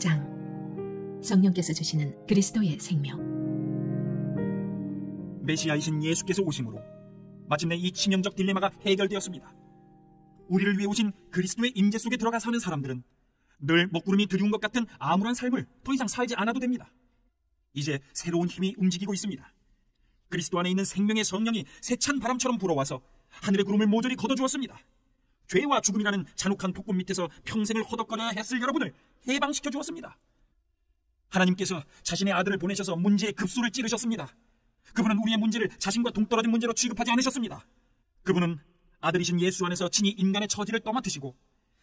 6장 성령께서 주시는 그리스도의 생명. 메시아이신 예수께서 오심으로 마침내 이 치명적 딜레마가 해결되었습니다. 우리를 위해 오신 그리스도의 임재 속에 들어가 사는 사람들은 늘 먹구름이 드리운 것 같은 암울한 삶을 더 이상 살지 않아도 됩니다. 이제 새로운 힘이 움직이고 있습니다. 그리스도 안에 있는 생명의 성령이 세찬 바람처럼 불어와서 하늘의 구름을 모조리 걷어주었습니다. 죄와 죽음이라는 잔혹한 폭군 밑에서 평생을 허덕거려야 했을 여러분을 해방시켜 주었습니다. 하나님께서 자신의 아들을 보내셔서 문제의 급소를 찌르셨습니다. 그분은 우리의 문제를 자신과 동떨어진 문제로 취급하지 않으셨습니다. 그분은 아들이신 예수 안에서 친히 인간의 처지를 떠맡으시고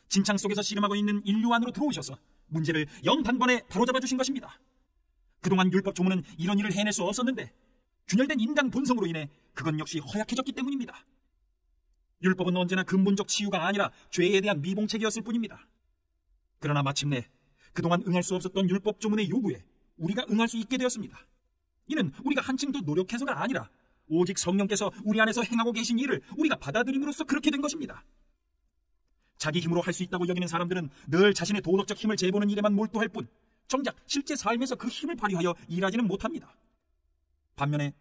진창 속에서 씨름하고 있는 인류 안으로 들어오셔서 문제를 영단번에 바로잡아 주신 것입니다. 그동안 율법 조문은 이런 일을 해낼 수 없었는데 균열된 인간 본성으로 인해 그건 역시 허약해졌기 때문입니다. 율법은 언제나 근본적 치유가 아니라 죄에 대한 미봉책이었을 뿐입니다. 그러나 마침내 그동안 응할 수 없었던 율법 조문의 요구에 우리가 응할 수 있게 되었습니다. 이는 우리가 한층 더 노력해서가 아니라 오직 성령께서 우리 안에서 행하고 계신 일을 우리가 받아들임으로써 그렇게 된 것입니다. 자기 힘으로 할 수 있다고 여기는 사람들은 늘 자신의 도덕적 힘을 재보는 일에만 몰두할 뿐 정작 실제 삶에서 그 힘을 발휘하여 일하지는 못합니다. 반면에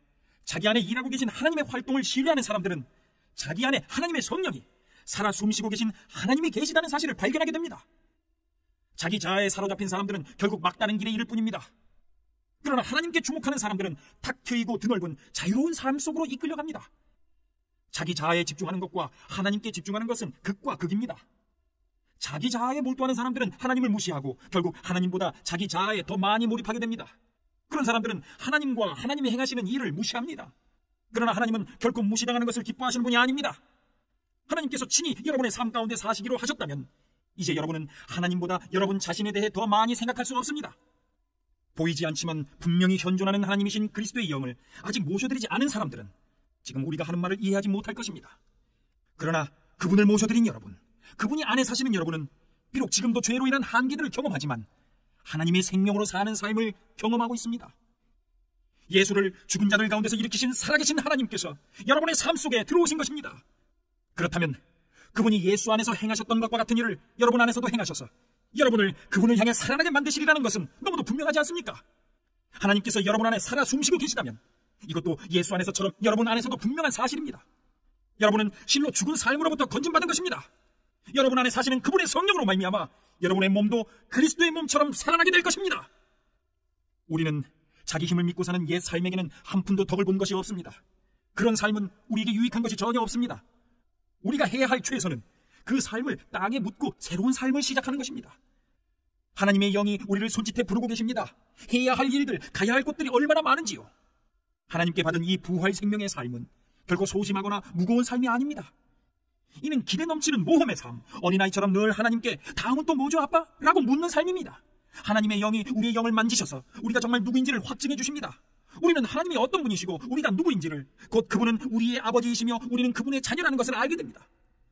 자기 안에 일하고 계신 하나님의 활동을 신뢰하는 사람들은 자기 안에 하나님의 성령이 살아 숨쉬고 계신 하나님이 계시다는 사실을 발견하게 됩니다. 자기 자아에 사로잡힌 사람들은 결국 막다른 길에 이를 뿐입니다. 그러나 하나님께 주목하는 사람들은 탁 트이고 드넓은 자유로운 삶 속으로 이끌려갑니다. 자기 자아에 집중하는 것과 하나님께 집중하는 것은 극과 극입니다. 자기 자아에 몰두하는 사람들은 하나님을 무시하고 결국 하나님보다 자기 자아에 더 많이 몰입하게 됩니다. 그런 사람들은 하나님과 하나님이 행하시는 일을 무시합니다. 그러나 하나님은 결코 무시당하는 것을 기뻐하시는 분이 아닙니다. 하나님께서 친히 여러분의 삶 가운데 사시기로 하셨다면 이제 여러분은 하나님보다 여러분 자신에 대해 더 많이 생각할 수 없습니다. 보이지 않지만 분명히 현존하는 하나님이신 그리스도의 영을 아직 모셔드리지 않은 사람들은 지금 우리가 하는 말을 이해하지 못할 것입니다. 그러나 그분을 모셔드린 여러분, 그분이 안에 사시는 여러분은 비록 지금도 죄로 인한 한계들을 경험하지만 하나님의 생명으로 사는 삶을 경험하고 있습니다. 예수를 죽은 자들 가운데서 일으키신 살아계신 하나님께서 여러분의 삶 속에 들어오신 것입니다. 그렇다면 그분이 예수 안에서 행하셨던 것과 같은 일을 여러분 안에서도 행하셔서 여러분을 그분을 향해 살아나게 만드시리라는 것은 너무도 분명하지 않습니까? 하나님께서 여러분 안에 살아 숨쉬고 계시다면 이것도 예수 안에서처럼 여러분 안에서도 분명한 사실입니다. 여러분은 실로 죽은 삶으로부터 건진받은 것입니다. 여러분 안에 사시는 그분의 성령으로 말미암아 여러분의 몸도 그리스도의 몸처럼 살아나게 될 것입니다. 우리는 자기 힘을 믿고 사는 옛 삶에게는 한 푼도 덕을 본 것이 없습니다. 그런 삶은 우리에게 유익한 것이 전혀 없습니다. 우리가 해야 할 최선은 그 삶을 땅에 묻고 새로운 삶을 시작하는 것입니다. 하나님의 영이 우리를 손짓해 부르고 계십니다. 해야 할 일들, 가야 할 곳들이 얼마나 많은지요. 하나님께 받은 이 부활 생명의 삶은 결코 소심하거나 무거운 삶이 아닙니다. 이는 기대 넘치는 모험의 삶, 어린아이처럼 늘 하나님께 다음은 또 뭐죠 아빠? 라고 묻는 삶입니다. 하나님의 영이 우리의 영을 만지셔서 우리가 정말 누구인지를 확증해 주십니다. 우리는 하나님이 어떤 분이시고 우리가 누구인지를, 곧 그분은 우리의 아버지이시며 우리는 그분의 자녀라는 것을 알게 됩니다.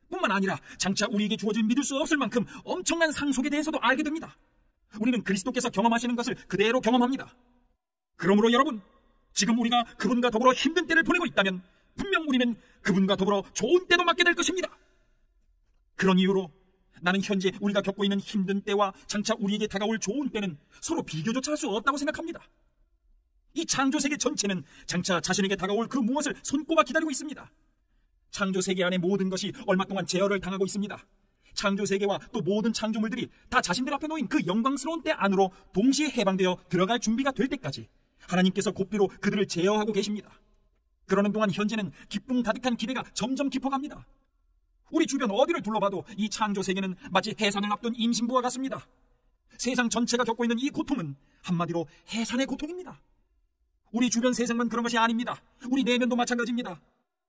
뿐만 아니라 장차 우리에게 주어진 믿을 수 없을 만큼 엄청난 상속에 대해서도 알게 됩니다. 우리는 그리스도께서 경험하시는 것을 그대로 경험합니다. 그러므로 여러분, 지금 우리가 그분과 더불어 힘든 때를 보내고 있다면 분명 우리는 그분과 더불어 좋은 때도 맞게 될 것입니다. 그런 이유로 나는 현재 우리가 겪고 있는 힘든 때와 장차 우리에게 다가올 좋은 때는 서로 비교조차 할 수 없다고 생각합니다. 이 창조세계 전체는 장차 자신에게 다가올 그 무엇을 손꼽아 기다리고 있습니다. 창조세계 안의 모든 것이 얼마 동안 제어를 당하고 있습니다. 창조세계와 또 모든 창조물들이 다 자신들 앞에 놓인 그 영광스러운 때 안으로 동시에 해방되어 들어갈 준비가 될 때까지 하나님께서 곧비로 그들을 제어하고 계십니다. 그러는 동안 현재는 기쁨 가득한 기대가 점점 깊어갑니다. 우리 주변 어디를 둘러봐도 이 창조세계는 마치 해산을 앞둔 임신부와 같습니다. 세상 전체가 겪고 있는 이 고통은 한마디로 해산의 고통입니다. 우리 주변 세상만 그런 것이 아닙니다. 우리 내면도 마찬가지입니다.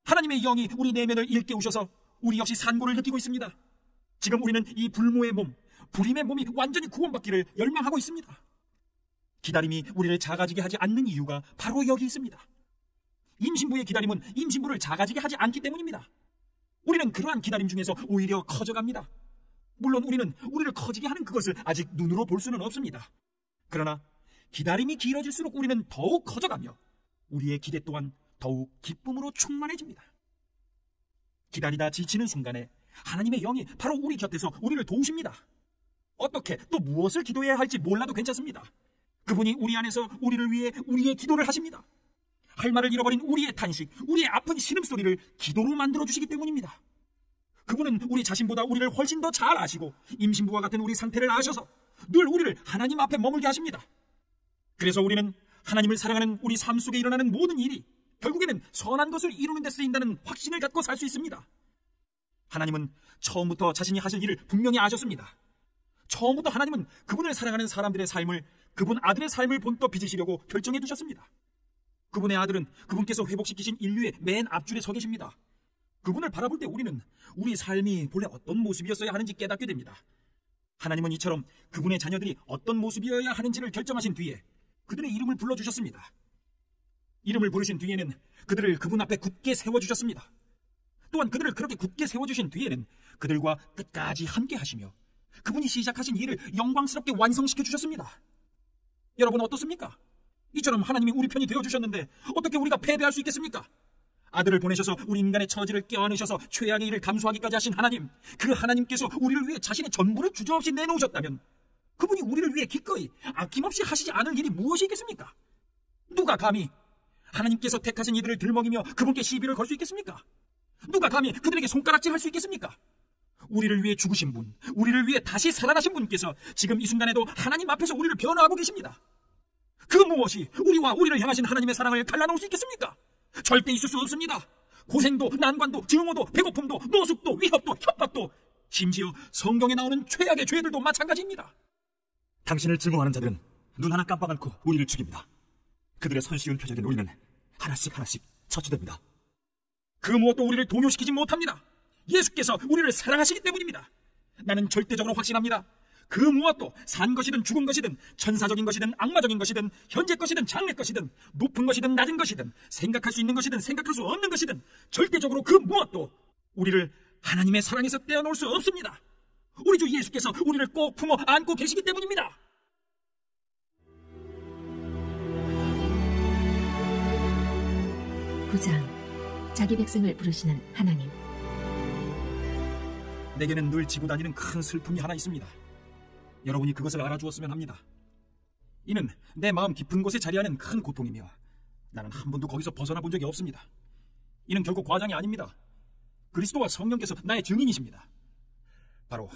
하나님의 영이 우리 내면을 일깨우셔서 우리 역시 산고를 느끼고 있습니다. 지금 우리는 이 불모의 몸, 불임의 몸이 완전히 구원받기를 열망하고 있습니다. 기다림이 우리를 작아지게 하지 않는 이유가 바로 여기 있습니다. 임신부의 기다림은 임신부를 작아지게 하지 않기 때문입니다. 우리는 그러한 기다림 중에서 오히려 커져갑니다. 물론 우리는 우리를 커지게 하는 그것을 아직 눈으로 볼 수는 없습니다. 그러나 기다림이 길어질수록 우리는 더욱 커져가며 우리의 기대 또한 더욱 기쁨으로 충만해집니다. 기다리다 지치는 순간에 하나님의 영이 바로 우리 곁에서 우리를 도우십니다. 어떻게 또 무엇을 기도해야 할지 몰라도 괜찮습니다. 그분이 우리 안에서 우리를 위해 우리의 기도를 하십니다. 할 말을 잃어버린 우리의 탄식, 우리의 아픈 신음소리를 기도로 만들어주시기 때문입니다. 그분은 우리 자신보다 우리를 훨씬 더 잘 아시고 임신부와 같은 우리 상태를 아셔서 늘 우리를 하나님 앞에 머물게 하십니다. 그래서 우리는 하나님을 사랑하는 우리 삶 속에 일어나는 모든 일이 결국에는 선한 것을 이루는 데 쓰인다는 확신을 갖고 살 수 있습니다. 하나님은 처음부터 자신이 하실 일을 분명히 아셨습니다. 처음부터 하나님은 그분을 사랑하는 사람들의 삶을, 그분 아들의 삶을 본떠 빚으시려고 결정해 두셨습니다. 그분의 아들은 그분께서 회복시키신 인류의 맨 앞줄에 서 계십니다. 그분을 바라볼 때 우리는 우리 삶이 본래 어떤 모습이었어야 하는지 깨닫게 됩니다. 하나님은 이처럼 그분의 자녀들이 어떤 모습이어야 하는지를 결정하신 뒤에 그들의 이름을 불러주셨습니다. 이름을 부르신 뒤에는 그들을 그분 앞에 굳게 세워주셨습니다. 또한 그들을 그렇게 굳게 세워주신 뒤에는 그들과 끝까지 함께 하시며 그분이 시작하신 일을 영광스럽게 완성시켜 주셨습니다. 여러분 어떻습니까? 이처럼 하나님이 우리 편이 되어주셨는데 어떻게 우리가 패배할 수 있겠습니까? 아들을 보내셔서 우리 인간의 처지를 껴안으셔서 최악의 일을 감수하기까지 하신 하나님, 그 하나님께서 우리를 위해 자신의 전부를 주저없이 내놓으셨다면 그분이 우리를 위해 기꺼이 아낌없이 하시지 않을 일이 무엇이 있겠습니까? 누가 감히 하나님께서 택하신 이들을 들먹이며 그분께 시비를 걸 수 있겠습니까? 누가 감히 그들에게 손가락질 할 수 있겠습니까? 우리를 위해 죽으신 분, 우리를 위해 다시 살아나신 분께서 지금 이 순간에도 하나님 앞에서 우리를 변호하고 계십니다. 그 무엇이 우리와 우리를 향하신 하나님의 사랑을 갈라놓을 수 있겠습니까? 절대 있을 수 없습니다. 고생도, 난관도, 증오도, 배고픔도, 노숙도, 위협도, 협박도, 심지어 성경에 나오는 최악의 죄들도 마찬가지입니다. 당신을 증오하는 자들은 눈 하나 깜빡 않고 우리를 죽입니다. 그들의 손쉬운 표적인 우리는 하나씩 처치됩니다. 그 무엇도 우리를 동요시키지 못합니다. 예수께서 우리를 사랑하시기 때문입니다. 나는 절대적으로 확신합니다. 그 무엇도 산 것이든 죽은 것이든 천사적인 것이든 악마적인 것이든 현재 것이든 장래 것이든 높은 것이든 낮은 것이든 생각할 수 있는 것이든 생각할 수 없는 것이든 절대적으로 그 무엇도 우리를 하나님의 사랑에서 떼어놓을 수 없습니다. 우리 주 예수께서 우리를 꼭 품어 안고 계시기 때문입니다. 자기 백성을 부르시는 하나님. 내게는 늘 지고 다니는 큰 슬픔이 하나 있습니다. 여러분이 그것을 알아주었으면 합니다. 이는 내 마음 깊은 곳에 자리하는 큰 고통이며 나는 한 번도 거기서 벗어나 본 적이 없습니다. 이는 결코 과장이 아닙니다. 그리스도와 성령께서 나의 증인이십니다. 바로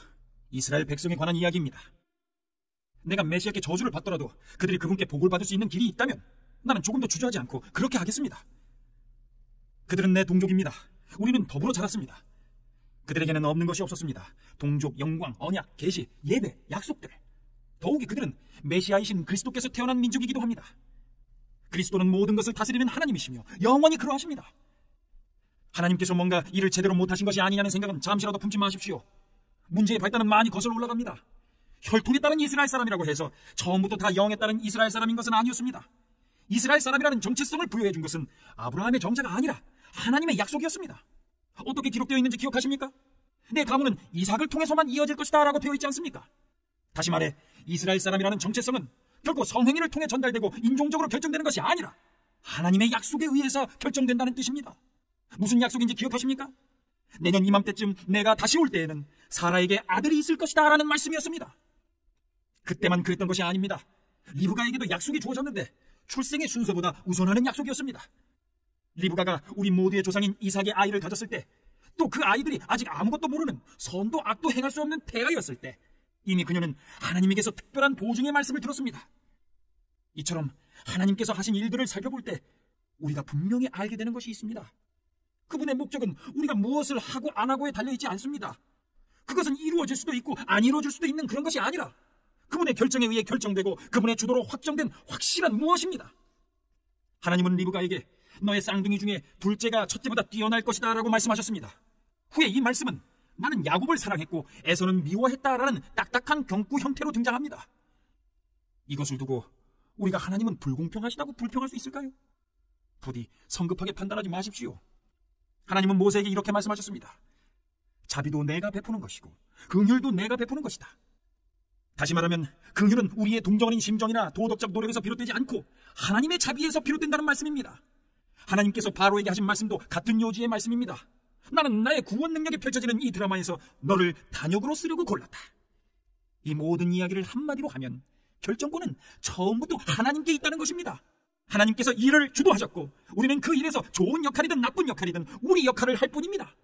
이스라엘 백성에 관한 이야기입니다. 내가 메시아께 저주를 받더라도 그들이 그분께 복을 받을 수 있는 길이 있다면 나는 조금도 주저하지 않고 그렇게 하겠습니다. 그들은 내 동족입니다. 우리는 더불어 자랐습니다. 그들에게는 없는 것이 없었습니다. 동족, 영광, 언약, 계시, 예배, 약속들. 더욱이 그들은 메시아이신 그리스도께서 태어난 민족이기도 합니다. 그리스도는 모든 것을 다스리는 하나님이시며 영원히 그러하십니다. 하나님께서 뭔가 일을 제대로 못하신 것이 아니냐는 생각은 잠시라도 품지 마십시오. 문제의 발단은 많이 거슬러 올라갑니다. 혈통에 따른 이스라엘 사람이라고 해서 처음부터 다 영에 따른 이스라엘 사람인 것은 아니었습니다. 이스라엘 사람이라는 정체성을 부여해 준 것은 아브라함의 정자가 아니라 하나님의 약속이었습니다. 어떻게 기록되어 있는지 기억하십니까? 내 가문은 이삭을 통해서만 이어질 것이다 라고 되어 있지 않습니까? 다시 말해 이스라엘 사람이라는 정체성은 결코 성행위를 통해 전달되고 인종적으로 결정되는 것이 아니라 하나님의 약속에 의해서 결정된다는 뜻입니다. 무슨 약속인지 기억하십니까? 내년 이맘때쯤 내가 다시 올 때에는 사라에게 아들이 있을 것이다 라는 말씀이었습니다. 그때만 그랬던 것이 아닙니다. 리브가에게도 약속이 주어졌는데 출생의 순서보다 우선하는 약속이었습니다. 리브가가 우리 모두의 조상인 이삭의 아이를 가졌을 때, 또 그 아이들이 아직 아무것도 모르는 선도 악도 행할 수 없는 태아였을 때 이미 그녀는 하나님에게서 특별한 보증의 말씀을 들었습니다. 이처럼 하나님께서 하신 일들을 살펴볼 때 우리가 분명히 알게 되는 것이 있습니다. 그분의 목적은 우리가 무엇을 하고 안 하고에 달려있지 않습니다. 그것은 이루어질 수도 있고 안 이루어질 수도 있는 그런 것이 아니라 그분의 결정에 의해 결정되고 그분의 주도로 확정된 확실한 무엇입니다. 하나님은 리브가에게 너의 쌍둥이 중에 둘째가 첫째보다 뛰어날 것이다 라고 말씀하셨습니다. 후에 이 말씀은 나는 야곱을 사랑했고 에서는 미워했다라는 딱딱한 경구 형태로 등장합니다. 이것을 두고 우리가 하나님은 불공평하시다고 불평할 수 있을까요? 부디 성급하게 판단하지 마십시오. 하나님은 모세에게 이렇게 말씀하셨습니다. 자비도 내가 베푸는 것이고 긍휼도 내가 베푸는 것이다. 다시 말하면 긍휼은 우리의 동정어린 심정이나 도덕적 노력에서 비롯되지 않고 하나님의 자비에서 비롯된다는 말씀입니다. 하나님께서 바로에게 하신 말씀도 같은 요지의 말씀입니다. 나는 나의 구원 능력이 펼쳐지는 이 드라마에서 너를 단역으로 쓰려고 골랐다. 이 모든 이야기를 한마디로 하면 결정권은 처음부터 하나님께 있다는 것입니다. 하나님께서 일을 주도하셨고 우리는 그 일에서 좋은 역할이든 나쁜 역할이든 우리 역할을 할 뿐입니다.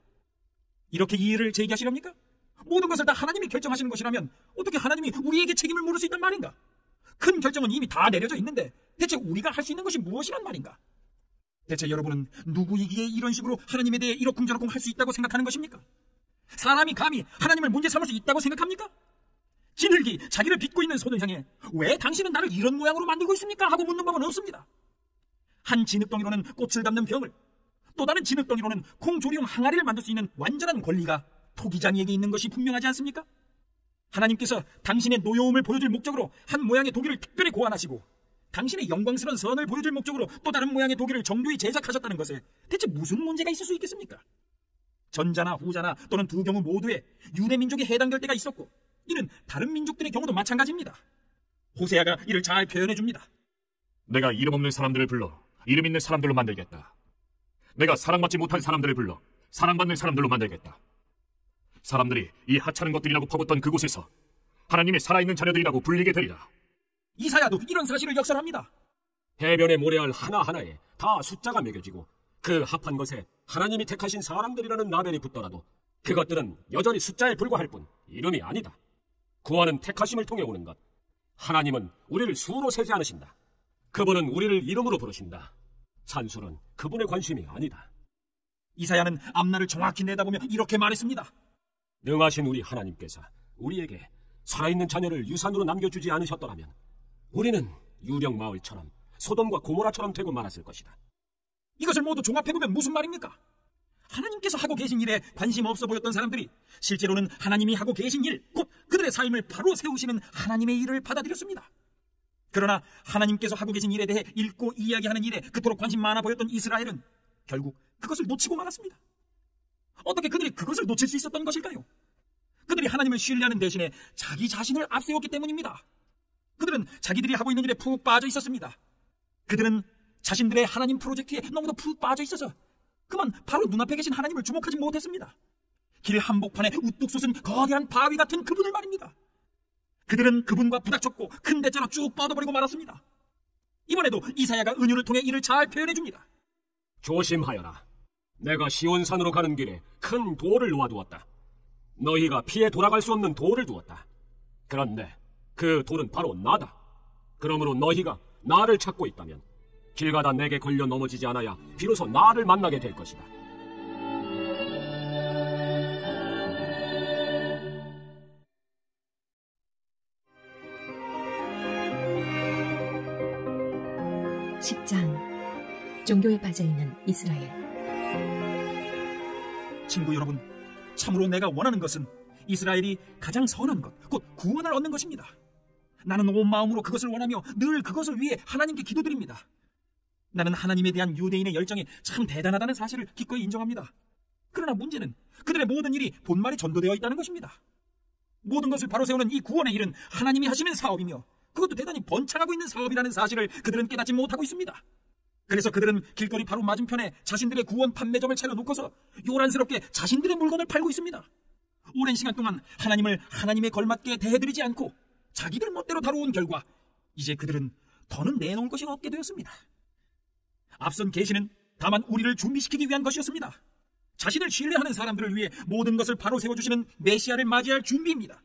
이렇게 이해를 제기하시렵니까? 모든 것을 다 하나님이 결정하시는 것이라면 어떻게 하나님이 우리에게 책임을 물을 수 있단 말인가? 큰 결정은 이미 다 내려져 있는데 대체 우리가 할 수 있는 것이 무엇이란 말인가? 대체 여러분은 누구이기에 이런 식으로 하나님에 대해 이러쿵저러쿵 할 수 있다고 생각하는 것입니까? 사람이 감히 하나님을 문제 삼을 수 있다고 생각합니까? 지늘기 자기를 빚고 있는 손을 향해 왜 당신은 나를 이런 모양으로 만들고 있습니까? 하고 묻는 법은 없습니다. 한 진흙덩이로는 꽃을 담는 병을, 또 다른 진흙덩이로는 콩조리용 항아리를 만들 수 있는 완전한 권리가 토기장이에게 있는 것이 분명하지 않습니까? 하나님께서 당신의 노여움을 보여줄 목적으로 한 모양의 도기를 특별히 고안하시고 당신의 영광스러운 선을 보여줄 목적으로 또 다른 모양의 도기를 정교히 제작하셨다는 것에 대체 무슨 문제가 있을 수 있겠습니까? 전자나 후자나 또는 두 경우 모두에 유대 민족에 해당될 때가 있었고 이는 다른 민족들의 경우도 마찬가지입니다. 호세아가 이를 잘 표현해 줍니다. 내가 이름 없는 사람들을 불러 이름 있는 사람들로 만들겠다. 내가 사랑받지 못한 사람들을 불러 사랑받는 사람들로 만들겠다. 사람들이 이 하찮은 것들이라고 퍼붓던 그곳에서 하나님의 살아있는 자녀들이라고 불리게 되리라. 이사야도 이런 사실을 역설합니다. 해변의 모래알 하나하나에 다 숫자가 매겨지고 그 합한 것에 하나님이 택하신 사람들이라는 라벨이 붙더라도 그것들은 여전히 숫자에 불과할 뿐 이름이 아니다. 구원은 택하심을 통해 오는 것. 하나님은 우리를 수로 세지 않으신다. 그분은 우리를 이름으로 부르신다. 산수는 그분의 관심이 아니다. 이사야는 앞날을 정확히 내다보며 이렇게 말했습니다. 능하신 우리 하나님께서 우리에게 살아있는 자녀를 유산으로 남겨주지 않으셨더라면 우리는 유령 마을처럼 소돔과 고모라처럼 되고 말았을 것이다. 이것을 모두 종합해보면 무슨 말입니까? 하나님께서 하고 계신 일에 관심 없어 보였던 사람들이 실제로는 하나님이 하고 계신 일, 곧 그들의 삶을 바로 세우시는 하나님의 일을 받아들였습니다. 그러나 하나님께서 하고 계신 일에 대해 읽고 이야기하는 일에 그토록 관심 많아 보였던 이스라엘은 결국 그것을 놓치고 말았습니다. 어떻게 그들이 그것을 놓칠 수 있었던 것일까요? 그들이 하나님을 신뢰하는 대신에 자기 자신을 앞세웠기 때문입니다. 그들은 자기들이 하고 있는 일에 푹 빠져 있었습니다. 그들은 자신들의 하나님 프로젝트에 너무도 푹 빠져 있어서 그만 바로 눈앞에 계신 하나님을 주목하지 못했습니다. 길 한복판에 우뚝 솟은 거대한 바위 같은 그분을 말입니다. 그들은 그분과 부닥쳤고 큰 대자로 쭉 뻗어버리고 말았습니다. 이번에도 이사야가 은유를 통해 이를 잘 표현해 줍니다. 조심하여라. 내가 시온산으로 가는 길에 큰 돌을 놓아두었다. 너희가 피해 돌아갈 수 없는 돌을 두었다. 그런데 그 돌은 바로 나다. 그러므로 너희가 나를 찾고 있다면 길 가다 내게 걸려 넘어지지 않아야 비로소 나를 만나게 될 것이다. 종교에 빠져있는 이스라엘. 친구 여러분, 참으로 내가 원하는 것은 이스라엘이 가장 선한 것, 곧 구원을 얻는 것입니다. 나는 온 마음으로 그것을 원하며 늘 그것을 위해 하나님께 기도드립니다. 나는 하나님에 대한 유대인의 열정이 참 대단하다는 사실을 기꺼이 인정합니다. 그러나 문제는 그들의 모든 일이 본말에 전도되어 있다는 것입니다. 모든 것을 바로 세우는 이 구원의 일은 하나님이 하시는 사업이며 그것도 대단히 번창하고 있는 사업이라는 사실을 그들은 깨닫지 못하고 있습니다. 그래서 그들은 길거리 바로 맞은편에 자신들의 구원 판매점을 차려놓고서 요란스럽게 자신들의 물건을 팔고 있습니다. 오랜 시간 동안 하나님을 하나님에 걸맞게 대해드리지 않고 자기들 멋대로 다뤄온 결과 이제 그들은 더는 내놓을 것이 없게 되었습니다. 앞선 계시는 다만 우리를 준비시키기 위한 것이었습니다. 자신을 신뢰하는 사람들을 위해 모든 것을 바로 세워주시는 메시아를 맞이할 준비입니다.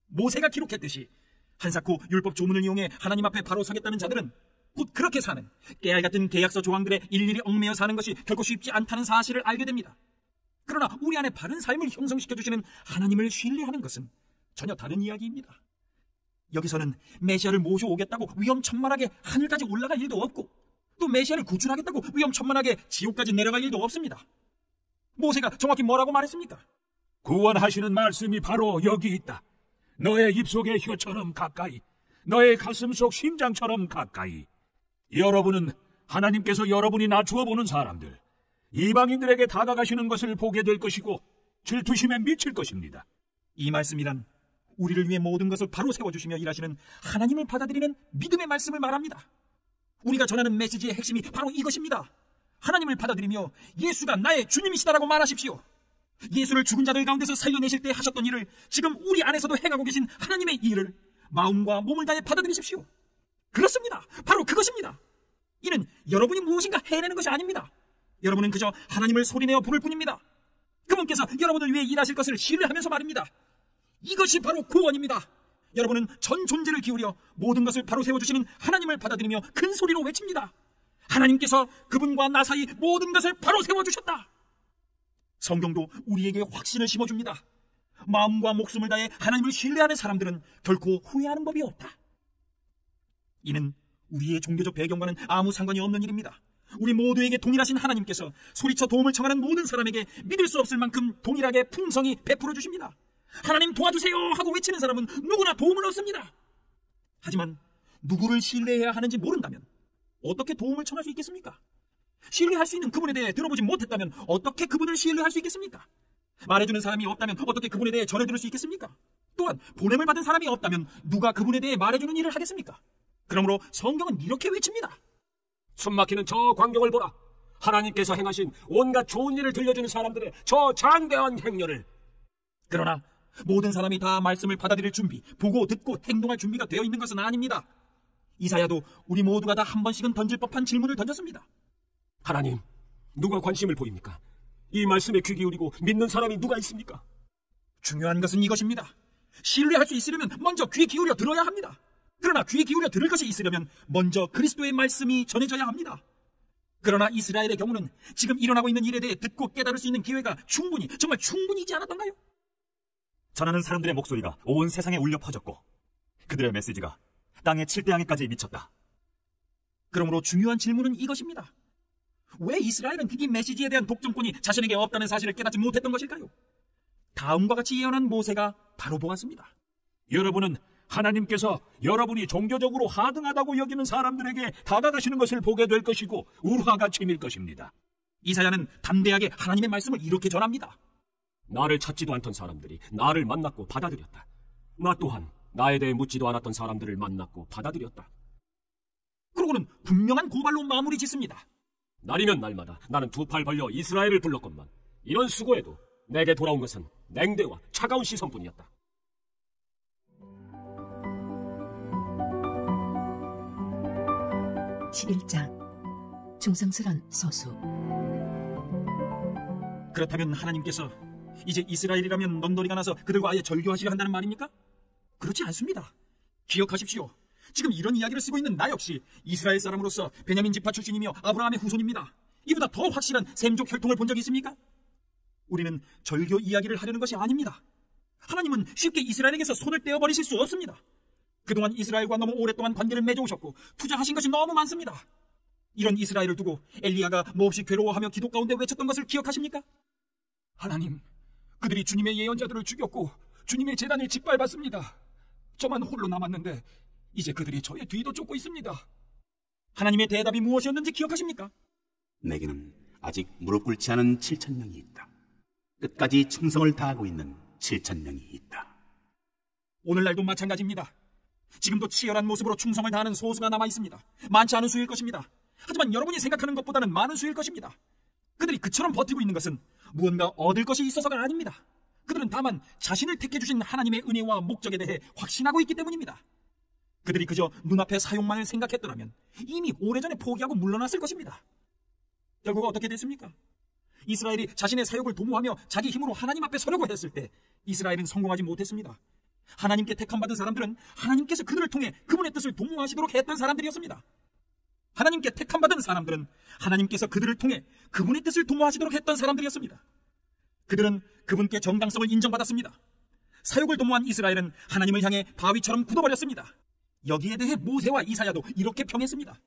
모세가 기록했듯이 한사코 율법 조문을 이용해 하나님 앞에 바로 서겠다는 자들은 곧 그렇게 사는 깨알 같은 계약서 조항들에 일일이 얽매여 사는 것이 결코 쉽지 않다는 사실을 알게 됩니다. 그러나 우리 안에 바른 삶을 형성시켜주시는 하나님을 신뢰하는 것은 전혀 다른 이야기입니다. 여기서는 메시아를 모셔오겠다고 위험천만하게 하늘까지 올라갈 일도 없고 또 메시아를 구출하겠다고 위험천만하게 지옥까지 내려갈 일도 없습니다. 모세가 정확히 뭐라고 말했습니까? 구원하시는 말씀이 바로 여기 있다. 너의 입속의 혀처럼 가까이, 너의 가슴속 심장처럼 가까이. 여러분은 하나님께서 여러분이 낮추어 보는 사람들, 이방인들에게 다가가시는 것을 보게 될 것이고 질투심에 미칠 것입니다. 이 말씀이란 우리를 위해 모든 것을 바로 세워주시며 일하시는 하나님을 받아들이는 믿음의 말씀을 말합니다. 우리가 전하는 메시지의 핵심이 바로 이것입니다. 하나님을 받아들이며 예수가 나의 주님이시다라고 말하십시오. 예수를 죽은 자들 가운데서 살려내실 때 하셨던 일을 지금 우리 안에서도 행하고 계신 하나님의 일을 마음과 몸을 다해 받아들이십시오. 그렇습니다. 바로 그것입니다. 이는 여러분이 무엇인가 해내는 것이 아닙니다. 여러분은 그저 하나님을 소리내어 부를 뿐입니다. 그분께서 여러분을 위해 일하실 것을 신뢰하면서 말입니다. 이것이 바로 구원입니다. 여러분은 전 존재를 기울여 모든 것을 바로 세워주시는 하나님을 받아들이며 큰 소리로 외칩니다. 하나님께서 그분과 나 사이 모든 것을 바로 세워주셨다. 성경도 우리에게 확신을 심어줍니다. 마음과 목숨을 다해 하나님을 신뢰하는 사람들은 결코 후회하는 법이 없다. 이는 우리의 종교적 배경과는 아무 상관이 없는 일입니다. 우리 모두에게 동일하신 하나님께서 소리쳐 도움을 청하는 모든 사람에게 믿을 수 없을 만큼 동일하게 풍성히 베풀어 주십니다. 하나님 도와주세요 하고 외치는 사람은 누구나 도움을 얻습니다. 하지만 누구를 신뢰해야 하는지 모른다면 어떻게 도움을 청할 수 있겠습니까? 신뢰할 수 있는 그분에 대해 들어보지 못했다면 어떻게 그분을 신뢰할 수 있겠습니까? 말해주는 사람이 없다면 어떻게 그분에 대해 전해들을 수 있겠습니까? 또한 보냄을 받은 사람이 없다면 누가 그분에 대해 말해주는 일을 하겠습니까? 그러므로 성경은 이렇게 외칩니다. 숨막히는 저 광경을 보라. 하나님께서 행하신 온갖 좋은 일을 들려주는 사람들의 저 장대한 행렬을. 그러나 모든 사람이 다 말씀을 받아들일 준비, 보고 듣고 행동할 준비가 되어 있는 것은 아닙니다. 이사야도 우리 모두가 다 한 번씩은 던질 법한 질문을 던졌습니다. 하나님, 누가 관심을 보입니까? 이 말씀에 귀 기울이고 믿는 사람이 누가 있습니까? 중요한 것은 이것입니다. 신뢰할 수 있으려면 먼저 귀 기울여 들어야 합니다. 그러나 귀 기울여 들을 것이 있으려면 먼저 그리스도의 말씀이 전해져야 합니다. 그러나 이스라엘의 경우는 지금 일어나고 있는 일에 대해 듣고 깨달을 수 있는 기회가 정말 충분히 있지 않았던가요? 전하는 사람들의 목소리가 온 세상에 울려 퍼졌고 그들의 메시지가 땅의 칠대양에까지 미쳤다. 그러므로 중요한 질문은 이것입니다. 왜 이스라엘은 이 메시지에 대한 독점권이 자신에게 없다는 사실을 깨닫지 못했던 것일까요? 다음과 같이 예언한 모세가 바로 보았습니다. 여러분은 하나님께서 여러분이 종교적으로 하등하다고 여기는 사람들에게 다가가시는 것을 보게 될 것이고 우화가 치밀 것입니다. 이사야는 담대하게 하나님의 말씀을 이렇게 전합니다. 나를 찾지도 않던 사람들이 나를 만났고 받아들였다. 나 또한 나에 대해 묻지도 않았던 사람들을 만났고 받아들였다. 그러고는 분명한 고발로 마무리 짓습니다. 날이면 날마다 나는 두 팔 벌려 이스라엘을 불렀건만 이런 수고에도 내게 돌아온 것은 냉대와 차가운 시선뿐이었다. 중성스런 소수. 그렇다면 하나님께서 이제 이스라엘이라면 넌더리가 나서 그들과 아예 절교하시려 한다는 말입니까? 그렇지 않습니다. 기억하십시오. 지금 이런 이야기를 쓰고 있는 나 역시 이스라엘 사람으로서 베냐민 지파 출신이며 아브라함의 후손입니다. 이보다 더 확실한 셈족 혈통을 본 적이 있습니까? 우리는 절교 이야기를 하려는 것이 아닙니다. 하나님은 쉽게 이스라엘에게서 손을 떼어버리실 수 없습니다. 그동안 이스라엘과 너무 오랫동안 관계를 맺어오셨고 투자하신 것이 너무 많습니다. 이런 이스라엘을 두고 엘리야가 몹시 괴로워하며 기도 가운데 외쳤던 것을 기억하십니까? 하나님, 그들이 주님의 예언자들을 죽였고 주님의 제단을 짓밟았습니다. 저만 홀로 남았는데 이제 그들이 저의 뒤도 쫓고 있습니다. 하나님의 대답이 무엇이었는지 기억하십니까? 내게는 아직 무릎 꿇지 않은 7,000명이 있다. 끝까지 충성을 다하고 있는 7,000명이 있다. 오늘날도 마찬가지입니다. 지금도 치열한 모습으로 충성을 다하는 소수가 남아있습니다. 많지 않은 수일 것입니다. 하지만 여러분이 생각하는 것보다는 많은 수일 것입니다. 그들이 그처럼 버티고 있는 것은 무언가 얻을 것이 있어서가 아닙니다. 그들은 다만 자신을 택해 주신 하나님의 은혜와 목적에 대해 확신하고 있기 때문입니다. 그들이 그저 눈앞의 사용만을 생각했더라면 이미 오래전에 포기하고 물러났을 것입니다. 결국 어떻게 됐습니까? 이스라엘이 자신의 사역을 도모하며 자기 힘으로 하나님 앞에 서려고 했을 때 이스라엘은 성공하지 못했습니다. 하나님께 택함받은 사람들은 하나님께서 그들을 통해 그분의 뜻을 도모하시도록 했던 사람들이었습니다. 하나님께 택함받은 사람들은 하나님께서 그들을 통해 그분의 뜻을 도모하시도록 했던 사람들이었습니다. 그들은 그분께 정당성을 인정받았습니다. 사역을 도모한 이스라엘은 하나님을 향해 바위처럼 굳어버렸습니다. 여기에 대해 모세와 이사야도 이렇게 평했습니다.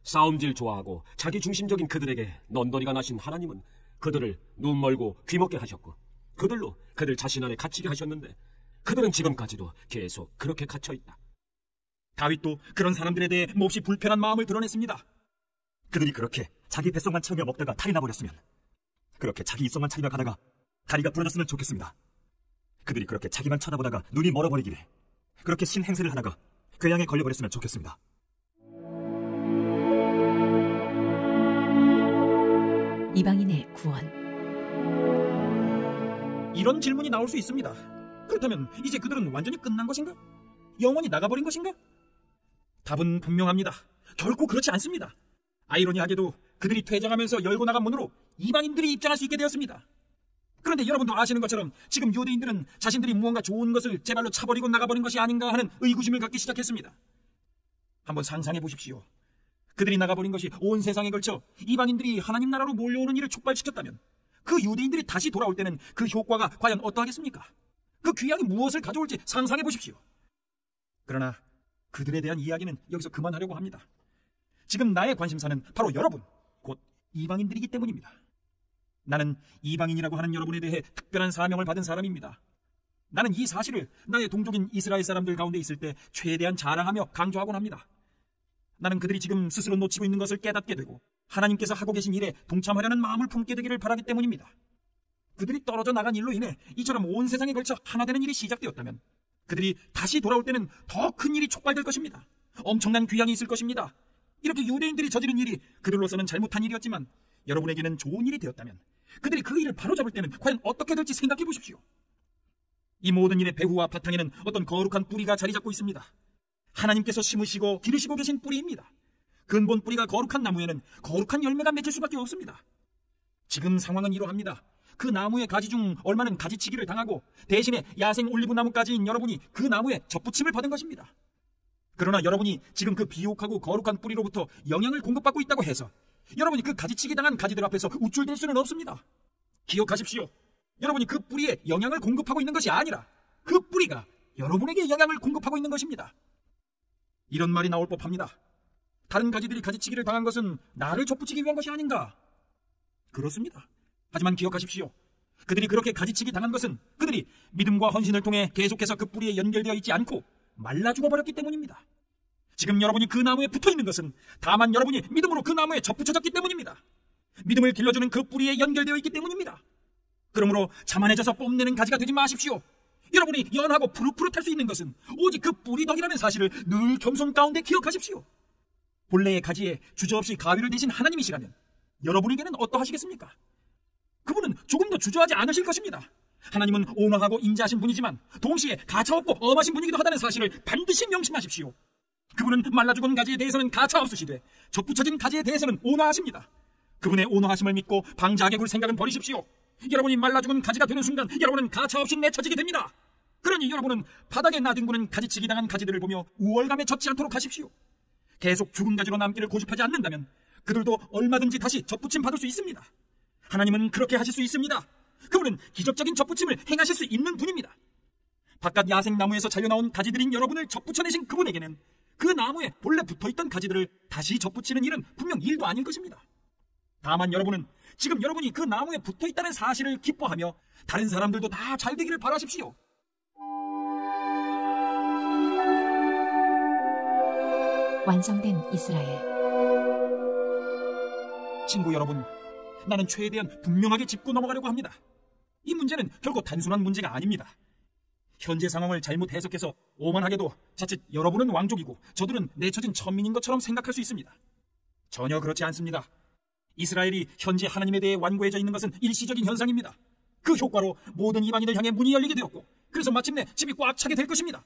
싸움질 좋아하고 자기 중심적인 그들에게 넌더리가 나신 하나님은 그들을 눈 멀고 귀 먹게 하셨고 그들로 그들 자신 안에 갇히게 하셨는데 그들은 지금까지도 계속 그렇게 갇혀있다. 다윗도 그런 사람들에 대해 몹시 불편한 마음을 드러냈습니다. 그들이 그렇게 자기 뱃속만 채우며 먹다가 탈이 나버렸으면, 그렇게 자기 입속만 차리며 가다가 다리가 부러졌으면 좋겠습니다. 그들이 그렇게 자기만 쳐다보다가 눈이 멀어버리기를, 그렇게 신행세를 하다가 궤양에 걸려버렸으면 좋겠습니다. 이방인의 구원. 이런 질문이 나올 수 있습니다. 그렇다면 이제 그들은 완전히 끝난 것인가? 영원히 나가버린 것인가? 답은 분명합니다. 결코 그렇지 않습니다. 아이러니하게도 그들이 퇴장하면서 열고 나간 문으로 이방인들이 입장할 수 있게 되었습니다. 그런데 여러분도 아시는 것처럼 지금 유대인들은 자신들이 무언가 좋은 것을 제 발로 차버리고 나가버린 것이 아닌가 하는 의구심을 갖기 시작했습니다. 한번 상상해 보십시오. 그들이 나가버린 것이 온 세상에 걸쳐 이방인들이 하나님 나라로 몰려오는 일을 촉발시켰다면 그 유대인들이 다시 돌아올 때는 그 효과가 과연 어떠하겠습니까? 그 귀양이 무엇을 가져올지 상상해 보십시오. 그러나 그들에 대한 이야기는 여기서 그만하려고 합니다. 지금 나의 관심사는 바로 여러분, 곧 이방인들이기 때문입니다. 나는 이방인이라고 하는 여러분에 대해 특별한 사명을 받은 사람입니다. 나는 이 사실을 나의 동족인 이스라엘 사람들 가운데 있을 때 최대한 자랑하며 강조하곤 합니다. 나는 그들이 지금 스스로 놓치고 있는 것을 깨닫게 되고 하나님께서 하고 계신 일에 동참하려는 마음을 품게 되기를 바라기 때문입니다. 그들이 떨어져 나간 일로 인해 이처럼 온 세상에 걸쳐 하나 되는 일이 시작되었다면 그들이 다시 돌아올 때는 더 큰 일이 촉발될 것입니다. 엄청난 귀향이 있을 것입니다. 이렇게 유대인들이 저지른 일이 그들로서는 잘못한 일이었지만 여러분에게는 좋은 일이 되었다면 그들이 그 일을 바로잡을 때는 과연 어떻게 될지 생각해 보십시오. 이 모든 일의 배후와 바탕에는 어떤 거룩한 뿌리가 자리 잡고 있습니다. 하나님께서 심으시고 기르시고 계신 뿌리입니다. 근본 뿌리가 거룩한 나무에는 거룩한 열매가 맺힐 수밖에 없습니다. 지금 상황은 이러합니다. 그 나무의 가지 중 얼마는 가지치기를 당하고 대신에 야생 올리브 나무까지인 여러분이 그 나무에 접붙임을 받은 것입니다. 그러나 여러분이 지금 그 비옥하고 거룩한 뿌리로부터 영향을 공급받고 있다고 해서 여러분이 그 가지치기 당한 가지들 앞에서 우쭐댈 수는 없습니다. 기억하십시오. 여러분이 그 뿌리에 영향을 공급하고 있는 것이 아니라 그 뿌리가 여러분에게 영향을 공급하고 있는 것입니다. 이런 말이 나올 법합니다. 다른 가지들이 가지치기를 당한 것은 나를 접붙이기 위한 것이 아닌가? 그렇습니다. 하지만 기억하십시오. 그들이 그렇게 가지치기 당한 것은 그들이 믿음과 헌신을 통해 계속해서 그 뿌리에 연결되어 있지 않고 말라 죽어버렸기 때문입니다. 지금 여러분이 그 나무에 붙어있는 것은 다만 여러분이 믿음으로 그 나무에 접붙여졌기 때문입니다. 믿음을 길러주는 그 뿌리에 연결되어 있기 때문입니다. 그러므로 자만해져서 뽐내는 가지가 되지 마십시오. 여러분이 연하고 푸릇푸릇할 수 있는 것은 오직 그 뿌리 덕이라는 사실을 늘 겸손 가운데 기억하십시오. 본래의 가지에 주저없이 가위를 대신 하나님이시라면 여러분에게는 어떠하시겠습니까? 그분은 조금 더 주저하지 않으실 것입니다. 하나님은 온화하고 인자하신 분이지만 동시에 가차없고 엄하신 분이기도 하다는 사실을 반드시 명심하십시오. 그분은 말라 죽은 가지에 대해서는 가차 없으시되 접붙여진 가지에 대해서는 온화하십니다. 그분의 온화하심을 믿고 방자하게 굴 생각은 버리십시오. 여러분이 말라 죽은 가지가 되는 순간 여러분은 가차 없이 내쳐지게 됩니다. 그러니 여러분은 바닥에 나뒹구는 가지치기 당한 가지들을 보며 우월감에 젖지 않도록 하십시오. 계속 죽은 가지로 남기를 고집하지 않는다면 그들도 얼마든지 다시 접붙임 받을 수 있습니다. 하나님은 그렇게 하실 수 있습니다. 그분은 기적적인 접붙임을 행하실 수 있는 분입니다. 바깥 야생나무에서 잘려나온 가지들인 여러분을 접붙여내신 그분에게는 그 나무에 본래 붙어있던 가지들을 다시 접붙이는 일은 분명 일도 아닐 것입니다. 다만 여러분은 지금 여러분이 그 나무에 붙어있다는 사실을 기뻐하며 다른 사람들도 다 잘 되기를 바라십시오. 완성된 이스라엘. 친구 여러분, 나는 최대한 분명하게 짚고 넘어가려고 합니다. 이 문제는 결코 단순한 문제가 아닙니다. 현재 상황을 잘못 해석해서 오만하게도 자칫 여러분은 왕족이고 저들은 내쳐진 천민인 것처럼 생각할 수 있습니다. 전혀 그렇지 않습니다. 이스라엘이 현재 하나님에 대해 완고해져 있는 것은 일시적인 현상입니다. 그 효과로 모든 이방인을 향해 문이 열리게 되었고 그래서 마침내 집이 꽉 차게 될 것입니다.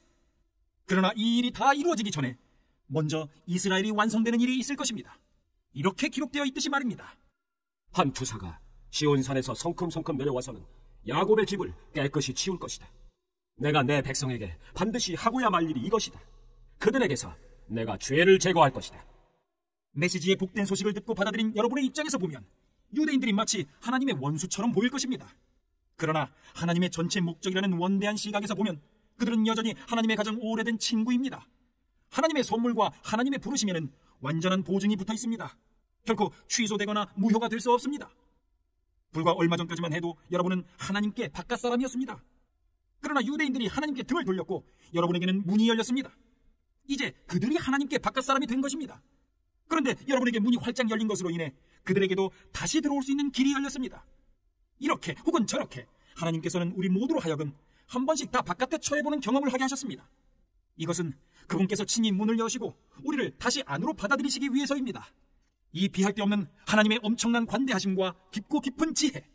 그러나 이 일이 다 이루어지기 전에 먼저 이스라엘이 완성되는 일이 있을 것입니다. 이렇게 기록되어 있듯이 말입니다. 한 투사가 시온산에서 성큼성큼 내려와서는 야곱의 집을 깨끗이 치울 것이다. 내가 내 백성에게 반드시 하고야 말 일이 이것이다. 그들에게서 내가 죄를 제거할 것이다. 메시지의 복된 소식을 듣고 받아들인 여러분의 입장에서 보면 유대인들이 마치 하나님의 원수처럼 보일 것입니다. 그러나 하나님의 전체 목적이라는 원대한 시각에서 보면 그들은 여전히 하나님의 가장 오래된 친구입니다. 하나님의 선물과 하나님의 부르심에는 완전한 보증이 붙어 있습니다. 결코 취소되거나 무효가 될 수 없습니다. 불과 얼마 전까지만 해도 여러분은 하나님께 바깥 사람이었습니다. 그러나 유대인들이 하나님께 등을 돌렸고 여러분에게는 문이 열렸습니다. 이제 그들이 하나님께 바깥 사람이 된 것입니다. 그런데 여러분에게 문이 활짝 열린 것으로 인해 그들에게도 다시 들어올 수 있는 길이 열렸습니다. 이렇게 혹은 저렇게 하나님께서는 우리 모두로 하여금 한 번씩 다 바깥에 처해보는 경험을 하게 하셨습니다. 이것은 그분께서 친히 문을 여시고 우리를 다시 안으로 받아들이시기 위해서입니다. 이 비할 데 없는 하나님의 엄청난 관대하심과 깊고 깊은 지혜,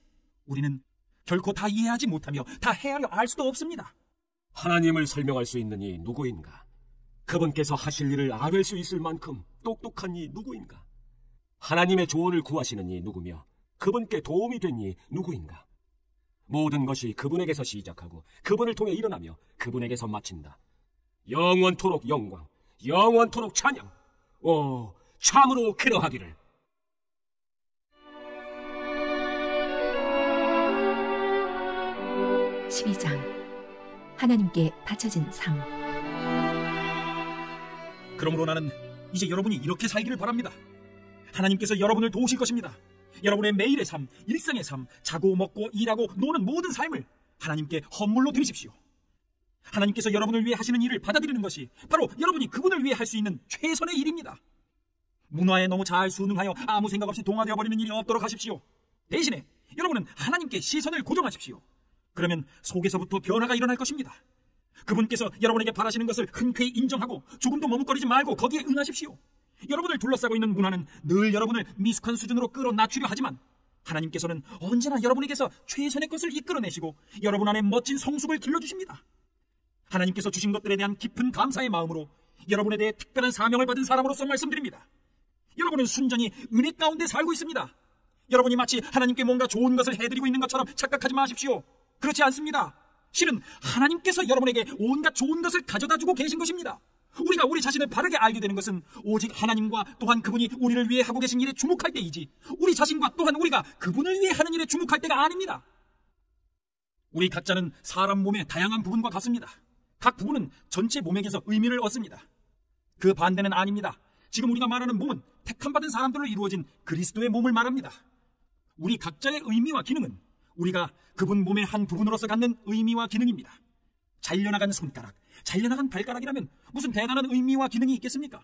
우리는 결코 다 이해하지 못하며 다 헤아려 알 수도 없습니다. 하나님을 설명할 수 있는 이 누구인가? 그분께서 하실 일을 알을 수 있을 만큼 똑똑한 이 누구인가? 하나님의 조언을 구하시는 이 누구며 그분께 도움이 된 이 누구인가? 모든 것이 그분에게서 시작하고 그분을 통해 일어나며 그분에게서 마친다. 영원토록 영광, 영원토록 찬양. 오, 참으로 그러하기를. 하나님께 바쳐진 삶. 그러므로 나는 이제 여러분이 이렇게 살기를 바랍니다. 하나님께서 여러분을 도우실 것입니다. 여러분의 매일의 삶, 일상의 삶, 자고 먹고 일하고 노는 모든 삶을 하나님께 헌물로 드리십시오. 하나님께서 여러분을 위해 하시는 일을 받아들이는 것이 바로 여러분이 그분을 위해 할 수 있는 최선의 일입니다. 문화에 너무 잘 순응하여 아무 생각 없이 동화되어 버리는 일이 없도록 하십시오. 대신에 여러분은 하나님께 시선을 고정하십시오. 그러면 속에서부터 변화가 일어날 것입니다. 그분께서 여러분에게 바라시는 것을 흔쾌히 인정하고 조금도 머뭇거리지 말고 거기에 응하십시오. 여러분을 둘러싸고 있는 문화는 늘 여러분을 미숙한 수준으로 끌어낮추려 하지만 하나님께서는 언제나 여러분에게서 최선의 것을 이끌어내시고 여러분 안에 멋진 성숙을 길러주십니다. 하나님께서 주신 것들에 대한 깊은 감사의 마음으로 여러분에 대해 특별한 사명을 받은 사람으로서 말씀드립니다. 여러분은 순전히 은혜 가운데 살고 있습니다. 여러분이 마치 하나님께 뭔가 좋은 것을 해드리고 있는 것처럼 착각하지 마십시오. 그렇지 않습니다. 실은 하나님께서 여러분에게 온갖 좋은 것을 가져다 주고 계신 것입니다. 우리가 우리 자신을 바르게 알게 되는 것은 오직 하나님과 또한 그분이 우리를 위해 하고 계신 일에 주목할 때이지 우리 자신과 또한 우리가 그분을 위해 하는 일에 주목할 때가 아닙니다. 우리 각자는 사람 몸의 다양한 부분과 같습니다. 각 부분은 전체 몸에게서 의미를 얻습니다. 그 반대는 아닙니다. 지금 우리가 말하는 몸은 택함받은 사람들로 이루어진 그리스도의 몸을 말합니다. 우리 각자의 의미와 기능은 우리가 그분 몸의 한 부분으로서 갖는 의미와 기능입니다. 잘려나간 손가락, 잘려나간 발가락이라면 무슨 대단한 의미와 기능이 있겠습니까?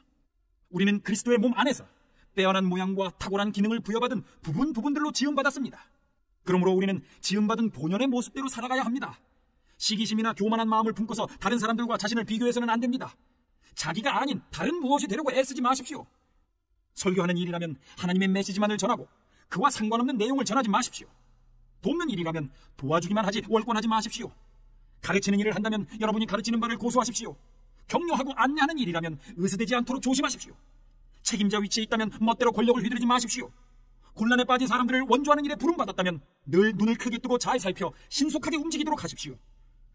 우리는 그리스도의 몸 안에서 빼어난 모양과 탁월한 기능을 부여받은 부분들로 지음받았습니다. 그러므로 우리는 지음받은 본연의 모습대로 살아가야 합니다. 시기심이나 교만한 마음을 품고서 다른 사람들과 자신을 비교해서는 안 됩니다. 자기가 아닌 다른 무엇이 되려고 애쓰지 마십시오. 설교하는 일이라면 하나님의 메시지만을 전하고 그와 상관없는 내용을 전하지 마십시오. 돕는 일이라면 도와주기만 하지 월권하지 마십시오. 가르치는 일을 한다면 여러분이 가르치는 바를 고수하십시오. 격려하고 안내하는 일이라면 의스대지 않도록 조심하십시오. 책임자 위치에 있다면 멋대로 권력을 휘두르지 마십시오. 곤란에 빠진 사람들을 원조하는 일에 부름받았다면 늘 눈을 크게 뜨고 잘 살펴 신속하게 움직이도록 하십시오.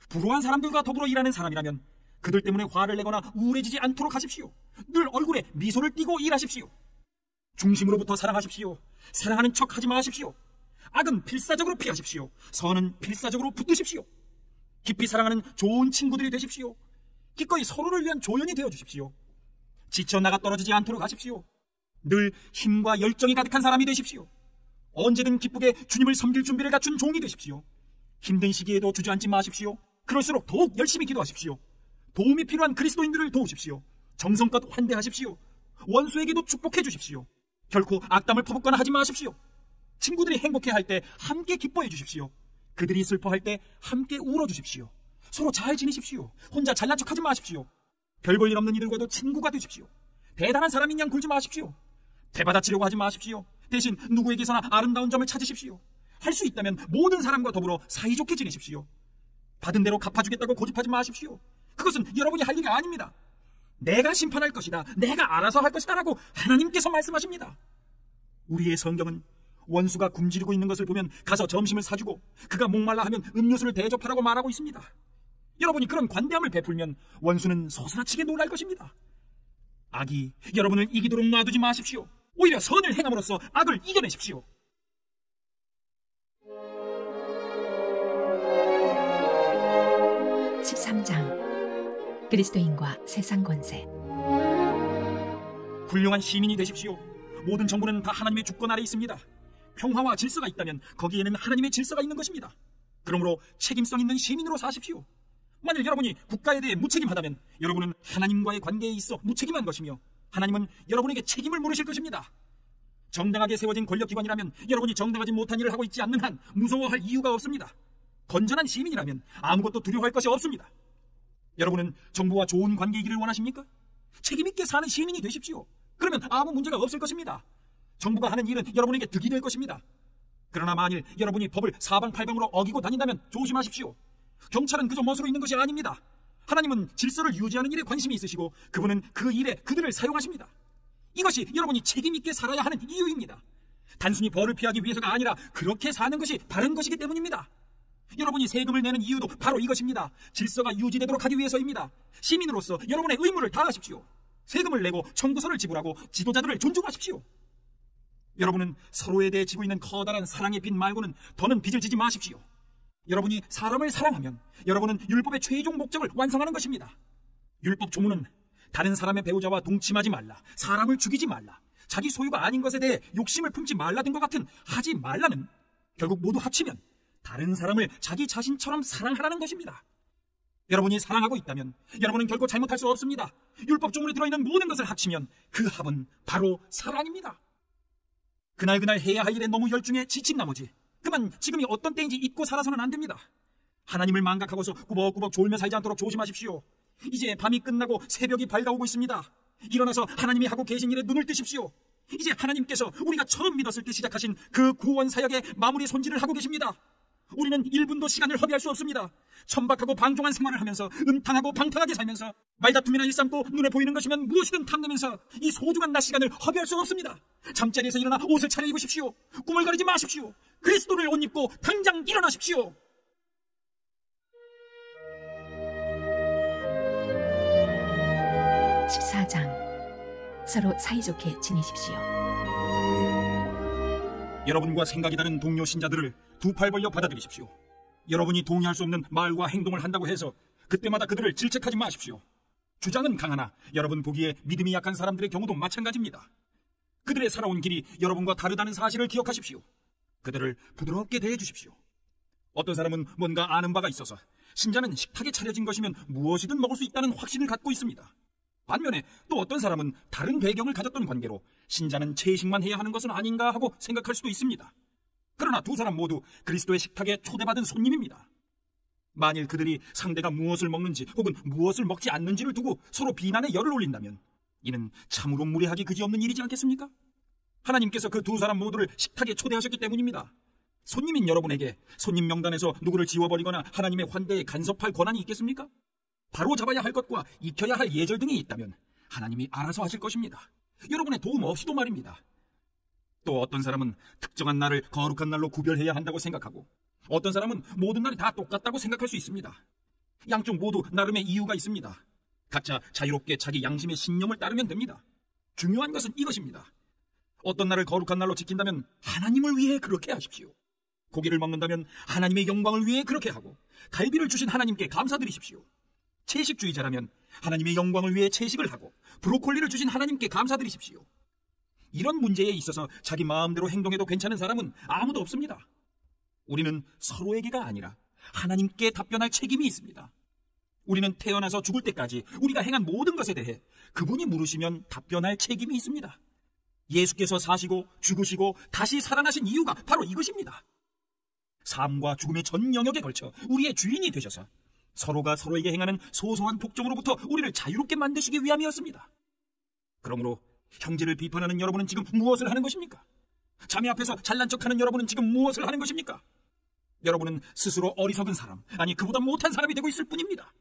불우한 사람들과 더불어 일하는 사람이라면 그들 때문에 화를 내거나 우울해지지 않도록 하십시오. 늘 얼굴에 미소를 띠고 일하십시오. 중심으로부터 사랑하십시오. 사랑하는 척 하지 마십시오. 악은 필사적으로 피하십시오. 선은 필사적으로 붙드십시오. 깊이 사랑하는 좋은 친구들이 되십시오. 기꺼이 서로를 위한 조연이 되어주십시오. 지쳐 나가 떨어지지 않도록 하십시오. 늘 힘과 열정이 가득한 사람이 되십시오. 언제든 기쁘게 주님을 섬길 준비를 갖춘 종이 되십시오. 힘든 시기에도 주저앉지 마십시오. 그럴수록 더욱 열심히 기도하십시오. 도움이 필요한 그리스도인들을 도우십시오. 정성껏 환대하십시오. 원수에게도 축복해 주십시오. 결코 악담을 퍼붓거나 하지 마십시오. 친구들이 행복해할 때 함께 기뻐해 주십시오. 그들이 슬퍼할 때 함께 울어주십시오. 서로 잘 지내십시오. 혼자 잘난 척하지 마십시오. 별 볼 일 없는 이들과도 친구가 되십시오. 대단한 사람인 양 굴지 마십시오. 대받아치려고 하지 마십시오. 대신 누구에게서나 아름다운 점을 찾으십시오. 할 수 있다면 모든 사람과 더불어 사이좋게 지내십시오. 받은 대로 갚아주겠다고 고집하지 마십시오. 그것은 여러분이 할 일이 아닙니다. 내가 심판할 것이다, 내가 알아서 할 것이다 라고 하나님께서 말씀하십니다. 우리의 성경은 원수가 굶주리고 있는 것을 보면 가서 점심을 사주고 그가 목말라 하면 음료수를 대접하라고 말하고 있습니다. 여러분이 그런 관대함을 베풀면 원수는 소스라치게 놀랄 것입니다. 악이 여러분을 이기도록 놔두지 마십시오. 오히려 선을 행함으로써 악을 이겨내십시오. 그리스도인과 세상 권세. 훌륭한 시민이 되십시오. 모든 정부는 다 하나님의 주권 아래 있습니다. 평화와 질서가 있다면 거기에는 하나님의 질서가 있는 것입니다. 그러므로 책임성 있는 시민으로 사십시오. 만일 여러분이 국가에 대해 무책임하다면 여러분은 하나님과의 관계에 있어 무책임한 것이며 하나님은 여러분에게 책임을 물으실 것입니다. 정당하게 세워진 권력기관이라면 여러분이 정당하지 못한 일을 하고 있지 않는 한 무서워할 이유가 없습니다. 건전한 시민이라면 아무것도 두려워할 것이 없습니다. 여러분은 정부와 좋은 관계이기를 원하십니까? 책임있게 사는 시민이 되십시오. 그러면 아무 문제가 없을 것입니다. 정부가 하는 일은 여러분에게 득이 될 것입니다. 그러나 만일 여러분이 법을 사방팔방으로 어기고 다닌다면 조심하십시오. 경찰은 그저 멋으로 있는 것이 아닙니다. 하나님은 질서를 유지하는 일에 관심이 있으시고 그분은 그 일에 그들을 사용하십니다. 이것이 여러분이 책임있게 살아야 하는 이유입니다. 단순히 벌을 피하기 위해서가 아니라 그렇게 사는 것이 바른 것이기 때문입니다. 여러분이 세금을 내는 이유도 바로 이것입니다. 질서가 유지되도록 하기 위해서입니다. 시민으로서 여러분의 의무를 다하십시오. 세금을 내고 청구서를 지불하고 지도자들을 존중하십시오. 여러분은 서로에 대해 지고 있는 커다란 사랑의 빚 말고는 더는 빚을 지지 마십시오. 여러분이 사람을 사랑하면 여러분은 율법의 최종 목적을 완성하는 것입니다. 율법 조문은 다른 사람의 배우자와 동침하지 말라, 사람을 죽이지 말라, 자기 소유가 아닌 것에 대해 욕심을 품지 말라 등과 같은 하지 말라는 결국 모두 합치면 다른 사람을 자기 자신처럼 사랑하라는 것입니다. 여러분이 사랑하고 있다면 여러분은 결코 잘못할 수 없습니다. 율법 조문에 들어있는 모든 것을 합치면 그 합은 바로 사랑입니다. 그날 해야 할 일에 너무 열중해 지친 나머지 그만 지금이 어떤 때인지 잊고 살아서는 안 됩니다. 하나님을 망각하고서 꾸벅꾸벅 졸며 살지 않도록 조심하십시오. 이제 밤이 끝나고 새벽이 밝아오고 있습니다. 일어나서 하나님이 하고 계신 일에 눈을 뜨십시오. 이제 하나님께서 우리가 처음 믿었을 때 시작하신 그 구원 사역의 마무리 손질을 하고 계십니다. 우리는 1분도 시간을 허비할 수 없습니다. 천박하고 방종한 생활을 하면서 음탕하고 방탕하게 살면서 말다툼이나 일삼고 눈에 보이는 것이면 무엇이든 탐내면서 이 소중한 낮 시간을 허비할 수 없습니다. 잠자리에서 일어나 옷을 차려입으십시오. 꿈을 가리지 마십시오. 그리스도를 옷 입고 당장 일어나십시오. 서로 사이좋게 지내십시오. 여러분과 생각이 다른 동료 신자들을 두 팔 벌려 받아들이십시오. 여러분이 동의할 수 없는 말과 행동을 한다고 해서 그때마다 그들을 질책하지 마십시오. 주장은 강하나 여러분 보기에 믿음이 약한 사람들의 경우도 마찬가지입니다. 그들의 살아온 길이 여러분과 다르다는 사실을 기억하십시오. 그들을 부드럽게 대해주십시오. 어떤 사람은 뭔가 아는 바가 있어서 신자는 식탁에 차려진 것이면 무엇이든 먹을 수 있다는 확신을 갖고 있습니다. 반면에 또 어떤 사람은 다른 배경을 가졌던 관계로 신자는 채식만 해야 하는 것은 아닌가 하고 생각할 수도 있습니다. 그러나 두 사람 모두 그리스도의 식탁에 초대받은 손님입니다. 만일 그들이 상대가 무엇을 먹는지 혹은 무엇을 먹지 않는지를 두고 서로 비난의 열을 올린다면 이는 참으로 무례하기 그지없는 일이지 않겠습니까? 하나님께서 그 두 사람 모두를 식탁에 초대하셨기 때문입니다. 손님인 여러분에게 손님 명단에서 누구를 지워버리거나 하나님의 환대에 간섭할 권한이 있겠습니까? 바로 잡아야 할 것과 익혀야 할 예절 등이 있다면 하나님이 알아서 하실 것입니다. 여러분의 도움 없이도 말입니다. 또 어떤 사람은 특정한 날을 거룩한 날로 구별해야 한다고 생각하고 어떤 사람은 모든 날이 다 똑같다고 생각할 수 있습니다. 양쪽 모두 나름의 이유가 있습니다. 각자 자유롭게 자기 양심의 신념을 따르면 됩니다. 중요한 것은 이것입니다. 어떤 날을 거룩한 날로 지킨다면 하나님을 위해 그렇게 하십시오. 고기를 먹는다면 하나님의 영광을 위해 그렇게 하고 갈비를 주신 하나님께 감사드리십시오. 채식주의자라면 하나님의 영광을 위해 채식을 하고 브로콜리를 주신 하나님께 감사드리십시오. 이런 문제에 있어서 자기 마음대로 행동해도 괜찮은 사람은 아무도 없습니다. 우리는 서로에게가 아니라 하나님께 답변할 책임이 있습니다. 우리는 태어나서 죽을 때까지 우리가 행한 모든 것에 대해 그분이 물으시면 답변할 책임이 있습니다. 예수께서 사시고 죽으시고 다시 살아나신 이유가 바로 이것입니다. 삶과 죽음의 전 영역에 걸쳐 우리의 주인이 되셔서 서로가 서로에게 행하는 소소한 복종으로부터 우리를 자유롭게 만드시기 위함이었습니다. 그러므로 형제를 비판하는 여러분은 지금 무엇을 하는 것입니까? 자매 앞에서 잘난 척하는 여러분은 지금 무엇을 하는 것입니까? 여러분은 스스로 어리석은 사람, 아니 그보다 못한 사람이 되고 있을 뿐입니다.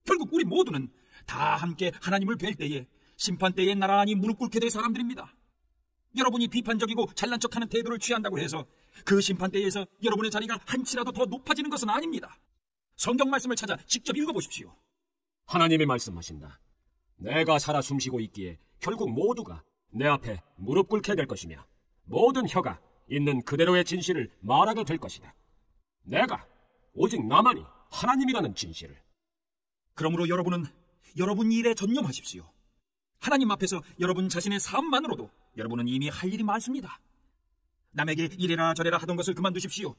결국 우리 모두는 다 함께 하나님을 뵐 때에 심판 때에 나란히 무릎 꿇게 될 사람들입니다. 여러분이 비판적이고 잘난 척하는 태도를 취한다고 해서 그 심판 때에서 여러분의 자리가 한치라도 더 높아지는 것은 아닙니다. 성경 말씀을 찾아 직접 읽어보십시오. 하나님이 말씀하신다. 내가 살아 숨쉬고 있기에 결국 모두가 내 앞에 무릎 꿇게 될 것이며 모든 혀가 있는 그대로의 진실을 말하게 될 것이다. 내가 오직 나만이 하나님이라는 진실을. 그러므로 여러분은 여러분 일에 전념하십시오. 하나님 앞에서 여러분 자신의 삶만으로도 여러분은 이미 할 일이 많습니다. 남에게 이래라 저래라 하던 것을 그만두십시오.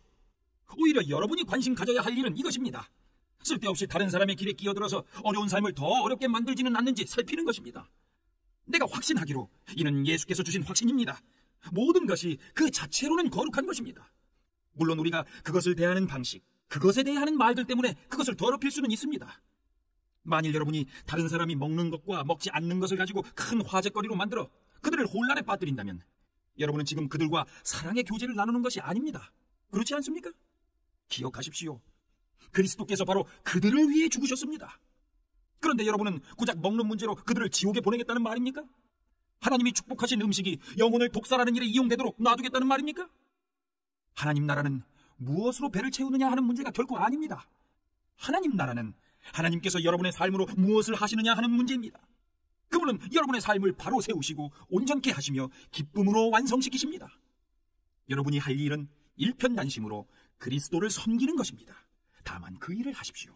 오히려 여러분이 관심 가져야 할 일은 이것입니다. 쓸데없이 다른 사람의 길에 끼어들어서 어려운 삶을 더 어렵게 만들지는 않는지 살피는 것입니다. 내가 확신하기로 이는 예수께서 주신 확신입니다. 모든 것이 그 자체로는 거룩한 것입니다. 물론 우리가 그것을 대하는 방식, 그것에 대해 하는 말들 때문에 그것을 더럽힐 수는 있습니다. 만일 여러분이 다른 사람이 먹는 것과 먹지 않는 것을 가지고 큰 화제거리로 만들어 그들을 혼란에 빠뜨린다면 여러분은 지금 그들과 사랑의 교제를 나누는 것이 아닙니다. 그렇지 않습니까? 기억하십시오. 그리스도께서 바로 그들을 위해 죽으셨습니다. 그런데 여러분은 고작 먹는 문제로 그들을 지옥에 보내겠다는 말입니까? 하나님이 축복하신 음식이 영혼을 독살하는 일에 이용되도록 놔두겠다는 말입니까? 하나님 나라는 무엇으로 배를 채우느냐 하는 문제가 결코 아닙니다. 하나님 나라는 하나님께서 여러분의 삶으로 무엇을 하시느냐 하는 문제입니다. 그분은 여러분의 삶을 바로 세우시고 온전케 하시며 기쁨으로 완성시키십니다. 여러분이 할 일은 일편단심으로 그리스도를 섬기는 것입니다. 다만 그 일을 하십시오.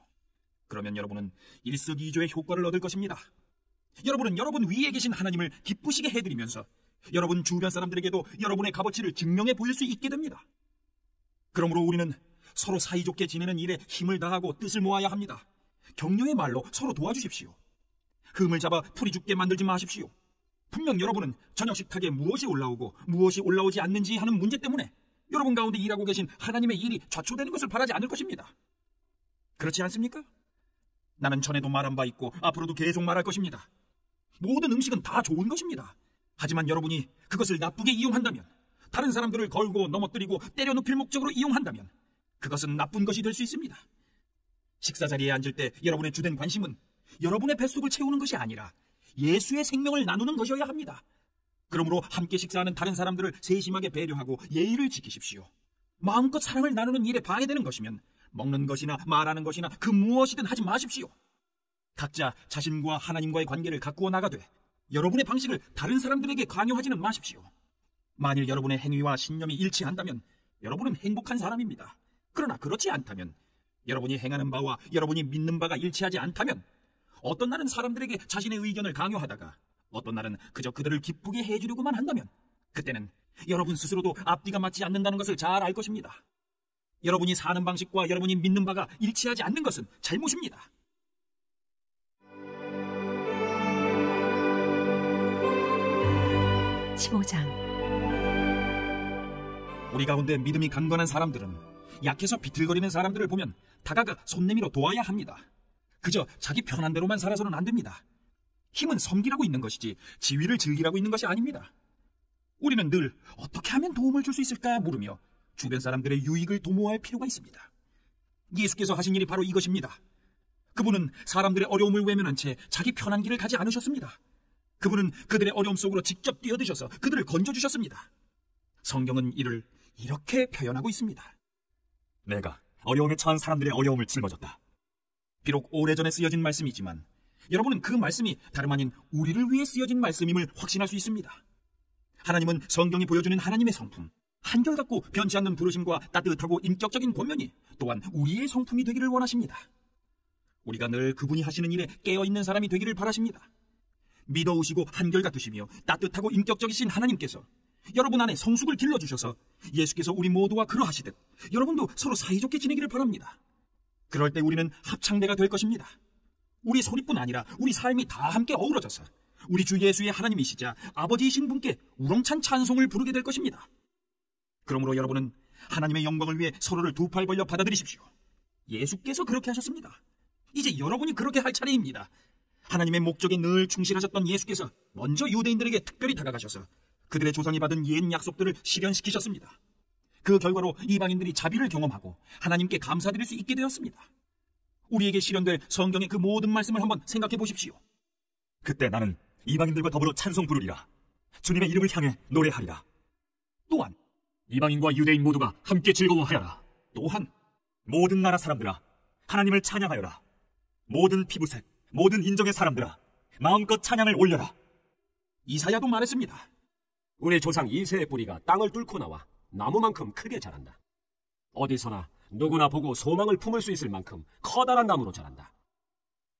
그러면 여러분은 일석이조의 효과를 얻을 것입니다. 여러분은 여러분 위에 계신 하나님을 기쁘시게 해드리면서 여러분 주변 사람들에게도 여러분의 값어치를 증명해 보일 수 있게 됩니다. 그러므로 우리는 서로 사이좋게 지내는 일에 힘을 다하고 뜻을 모아야 합니다. 격려의 말로 서로 도와주십시오. 흠을 잡아 풀이 죽게 만들지 마십시오. 분명 여러분은 저녁 식탁에 무엇이 올라오고 무엇이 올라오지 않는지 하는 문제 때문에 여러분 가운데 일하고 계신 하나님의 일이 좌초되는 것을 바라지 않을 것입니다. 그렇지 않습니까? 나는 전에도 말한 바 있고 앞으로도 계속 말할 것입니다. 모든 음식은 다 좋은 것입니다. 하지만 여러분이 그것을 나쁘게 이용한다면, 다른 사람들을 걸고 넘어뜨리고 때려 눕힐 목적으로 이용한다면 그것은 나쁜 것이 될 수 있습니다. 식사 자리에 앉을 때 여러분의 주된 관심은 여러분의 뱃속을 채우는 것이 아니라 예수의 생명을 나누는 것이어야 합니다. 그러므로 함께 식사하는 다른 사람들을 세심하게 배려하고 예의를 지키십시오. 마음껏 사랑을 나누는 일에 방해되는 것이면 먹는 것이나 말하는 것이나 그 무엇이든 하지 마십시오. 각자 자신과 하나님과의 관계를 가꾸어 나가되 여러분의 방식을 다른 사람들에게 강요하지는 마십시오. 만일 여러분의 행위와 신념이 일치한다면 여러분은 행복한 사람입니다. 그러나 그렇지 않다면, 여러분이 행하는 바와 여러분이 믿는 바가 일치하지 않다면, 어떤 날은 사람들에게 자신의 의견을 강요하다가 어떤 날은 그저 그들을 기쁘게 해주려고만 한다면 그때는 여러분 스스로도 앞뒤가 맞지 않는다는 것을 잘 알 것입니다. 여러분이 사는 방식과 여러분이 믿는 바가 일치하지 않는 것은 잘못입니다. 우리 가운데 믿음이 강건한 사람들은 약해서 비틀거리는 사람들을 보면 다가가 손 내밀어 도와야 합니다. 그저 자기 편한 대로만 살아서는 안 됩니다. 힘은 섬기라고 있는 것이지 지위를 즐기라고 있는 것이 아닙니다. 우리는 늘 어떻게 하면 도움을 줄 수 있을까 물으며 주변 사람들의 유익을 도모할 필요가 있습니다. 예수께서 하신 일이 바로 이것입니다. 그분은 사람들의 어려움을 외면한 채 자기 편한 길을 가지 않으셨습니다. 그분은 그들의 어려움 속으로 직접 뛰어드셔서 그들을 건져주셨습니다. 성경은 이를 이렇게 표현하고 있습니다. 내가 어려움에 처한 사람들의 어려움을 짊어졌다. 비록 오래전에 쓰여진 말씀이지만 여러분은 그 말씀이 다름 아닌 우리를 위해 쓰여진 말씀임을 확신할 수 있습니다. 하나님은 성경이 보여주는 하나님의 성품, 한결같고 변치 않는 부르심과 따뜻하고 인격적인 권면이 또한 우리의 성품이 되기를 원하십니다. 우리가 늘 그분이 하시는 일에 깨어있는 사람이 되기를 바라십니다. 믿어오시고 한결같으시며 따뜻하고 인격적이신 하나님께서 여러분 안에 성숙을 길러주셔서 예수께서 우리 모두와 그러하시듯 여러분도 서로 사이좋게 지내기를 바랍니다. 그럴 때 우리는 합창대가 될 것입니다. 우리 소리뿐 아니라 우리 삶이 다 함께 어우러져서 우리 주 예수의 하나님이시자 아버지이신 분께 우렁찬 찬송을 부르게 될 것입니다. 그러므로 여러분은 하나님의 영광을 위해 서로를 두 팔 벌려 받아들이십시오. 예수께서 그렇게 하셨습니다. 이제 여러분이 그렇게 할 차례입니다. 하나님의 목적에 늘 충실하셨던 예수께서 먼저 유대인들에게 특별히 다가가셔서 그들의 조상이 받은 옛 약속들을 실현시키셨습니다. 그 결과로 이방인들이 자비를 경험하고 하나님께 감사드릴 수 있게 되었습니다. 우리에게 실현될 성경의 그 모든 말씀을 한번 생각해 보십시오. 그때 나는 이방인들과 더불어 찬송 부르리라. 주님의 이름을 향해 노래하리라. 또한 이방인과 유대인 모두가 함께 즐거워하여라. 또한 모든 나라 사람들아 하나님을 찬양하여라. 모든 피부색, 모든 인종의 사람들아 마음껏 찬양을 올려라. 이사야도 말했습니다. 우리 조상 이새의 뿌리가 땅을 뚫고 나와 나무만큼 크게 자란다. 어디서나 누구나 보고 소망을 품을 수 있을 만큼 커다란 나무로 자란다.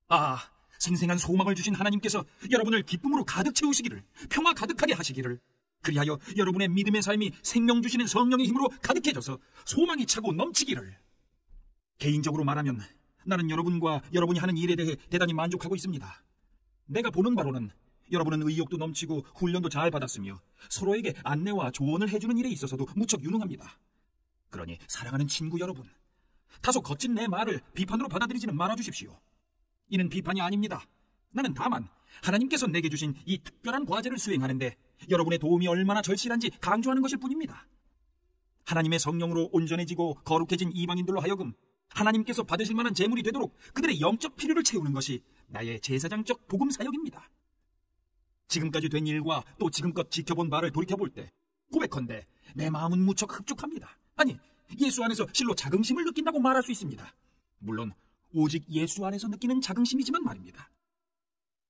아, 생생한 소망을 주신 하나님께서 여러분을 기쁨으로 가득 채우시기를, 평화 가득하게 하시기를, 그리하여 여러분의 믿음의 삶이 생명 주시는 성령의 힘으로 가득해져서 소망이 차고 넘치기를. 개인적으로 말하면 나는 여러분과 여러분이 하는 일에 대해 대단히 만족하고 있습니다. 내가 보는 바로는 여러분은 의욕도 넘치고 훈련도 잘 받았으며 서로에게 안내와 조언을 해주는 일에 있어서도 무척 유능합니다. 그러니 사랑하는 친구 여러분, 다소 거친 내 말을 비판으로 받아들이지는 말아주십시오. 이는 비판이 아닙니다. 나는 다만 하나님께서 내게 주신 이 특별한 과제를 수행하는데 여러분의 도움이 얼마나 절실한지 강조하는 것일 뿐입니다. 하나님의 성령으로 온전해지고 거룩해진 이방인들로 하여금 하나님께서 받으실 만한 제물이 되도록 그들의 영적 필요를 채우는 것이 나의 제사장적 복음 사역입니다. 지금까지 된 일과 또 지금껏 지켜본 바를 돌이켜볼 때 고백컨대 내 마음은 무척 흡족합니다. 아니, 예수 안에서 실로 자긍심을 느낀다고 말할 수 있습니다. 물론 오직 예수 안에서 느끼는 자긍심이지만 말입니다.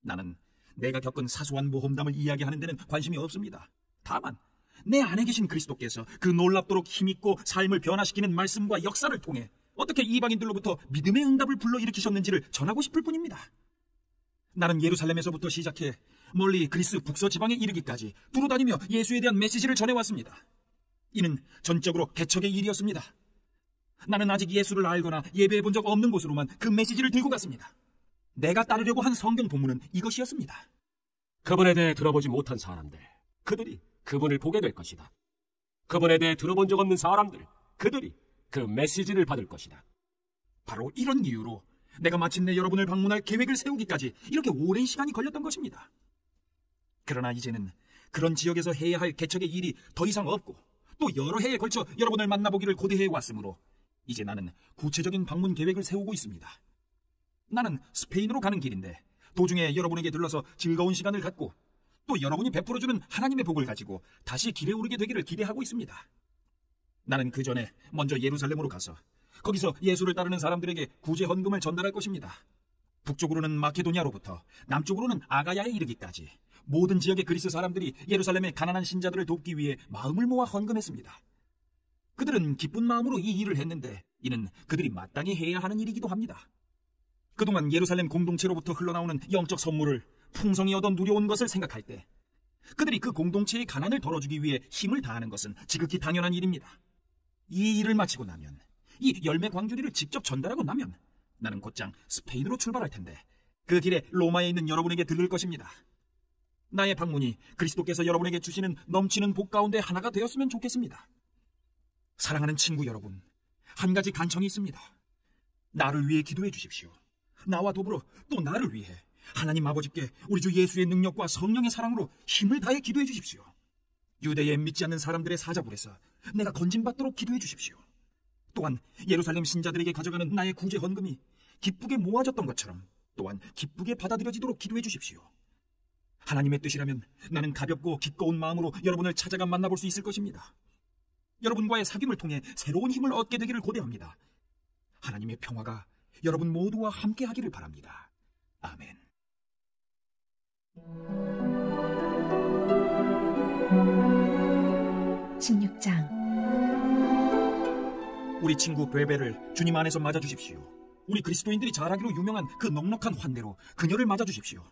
나는 내가 겪은 사소한 모험담을 이야기하는 데는 관심이 없습니다. 다만 내 안에 계신 그리스도께서 그 놀랍도록 힘있고 삶을 변화시키는 말씀과 역사를 통해 어떻게 이방인들로부터 믿음의 응답을 불러일으키셨는지를 전하고 싶을 뿐입니다. 나는 예루살렘에서부터 시작해 멀리 그리스 북서 지방에 이르기까지 두루다니며 예수에 대한 메시지를 전해왔습니다. 이는 전적으로 개척의 일이었습니다. 나는 아직 예수를 알거나 예배해 본 적 없는 곳으로만 그 메시지를 들고 갔습니다. 내가 따르려고 한 성경 본문은 이것이었습니다. 그분에 대해 들어보지 못한 사람들, 그들이 그분을 보게 될 것이다. 그분에 대해 들어본 적 없는 사람들, 그들이 그 메시지를 받을 것이다. 바로 이런 이유로 내가 마침내 여러분을 방문할 계획을 세우기까지 이렇게 오랜 시간이 걸렸던 것입니다. 그러나 이제는 그런 지역에서 해야 할 개척의 일이 더 이상 없고 또 여러 해에 걸쳐 여러분을 만나보기를 고대해 왔으므로 이제 나는 구체적인 방문 계획을 세우고 있습니다. 나는 스페인으로 가는 길인데 도중에 여러분에게 들러서 즐거운 시간을 갖고 또 여러분이 베풀어주는 하나님의 복을 가지고 다시 길에 오르게 되기를 기대하고 있습니다. 나는 그 전에 먼저 예루살렘으로 가서 거기서 예수를 따르는 사람들에게 구제 헌금을 전달할 것입니다. 북쪽으로는 마케도니아로부터 남쪽으로는 아가야에 이르기까지 모든 지역의 그리스 사람들이 예루살렘의 가난한 신자들을 돕기 위해 마음을 모아 헌금했습니다. 그들은 기쁜 마음으로 이 일을 했는데 이는 그들이 마땅히 해야 하는 일이기도 합니다. 그동안 예루살렘 공동체로부터 흘러나오는 영적 선물을 풍성히 얻어 누려온 것을 생각할 때 그들이 그 공동체의 가난을 덜어주기 위해 힘을 다하는 것은 지극히 당연한 일입니다. 이 일을 마치고 나면, 이 열매 광주리를 직접 전달하고 나면 나는 곧장 스페인으로 출발할 텐데 그 길에 로마에 있는 여러분에게 들를 것입니다. 나의 방문이 그리스도께서 여러분에게 주시는 넘치는 복 가운데 하나가 되었으면 좋겠습니다. 사랑하는 친구 여러분, 한 가지 간청이 있습니다. 나를 위해 기도해 주십시오. 나와 더불어 또 나를 위해 하나님 아버지께 우리 주 예수의 능력과 성령의 사랑으로 힘을 다해 기도해 주십시오. 유대에 믿지 않는 사람들의 사자굴에서 내가 건진받도록 기도해 주십시오. 또한 예루살렘 신자들에게 가져가는 나의 구제 헌금이 기쁘게 모아졌던 것처럼 또한 기쁘게 받아들여지도록 기도해 주십시오. 하나님의 뜻이라면 나는 가볍고 기꺼운 마음으로 여러분을 찾아가 만나볼 수 있을 것입니다. 여러분과의 사귐을 통해 새로운 힘을 얻게 되기를 고대합니다. 하나님의 평화가 여러분 모두와 함께 하기를 바랍니다. 아멘. 우리 친구 베베를 주님 안에서 맞아주십시오. 우리 그리스도인들이 잘하기로 유명한 그 넉넉한 환대로 그녀를 맞아주십시오.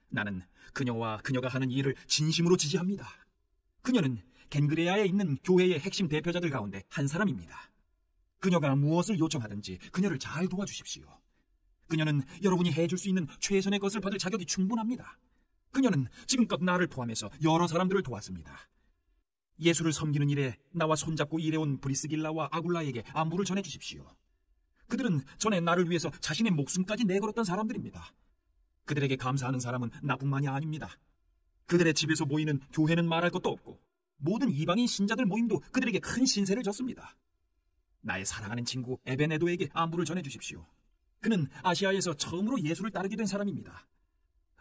나는 그녀와 그녀가 하는 일을 진심으로 지지합니다. 그녀는 겐그레아에 있는 교회의 핵심 대표자들 가운데 한 사람입니다. 그녀가 무엇을 요청하든지 그녀를 잘 도와주십시오. 그녀는 여러분이 해줄 수 있는 최선의 것을 받을 자격이 충분합니다. 그녀는 지금껏 나를 포함해서 여러 사람들을 도왔습니다. 예수를 섬기는 일에 나와 손잡고 일해온 브리스길라와 아굴라에게 안부를 전해주십시오. 그들은 전에 나를 위해서 자신의 목숨까지 내걸었던 사람들입니다. 그들에게 감사하는 사람은 나뿐만이 아닙니다. 그들의 집에서 모이는 교회는 말할 것도 없고 모든 이방인 신자들 모임도 그들에게 큰 신세를 졌습니다. 나의 사랑하는 친구 에베네도에게 안부를 전해주십시오. 그는 아시아에서 처음으로 예수를 따르게 된 사람입니다.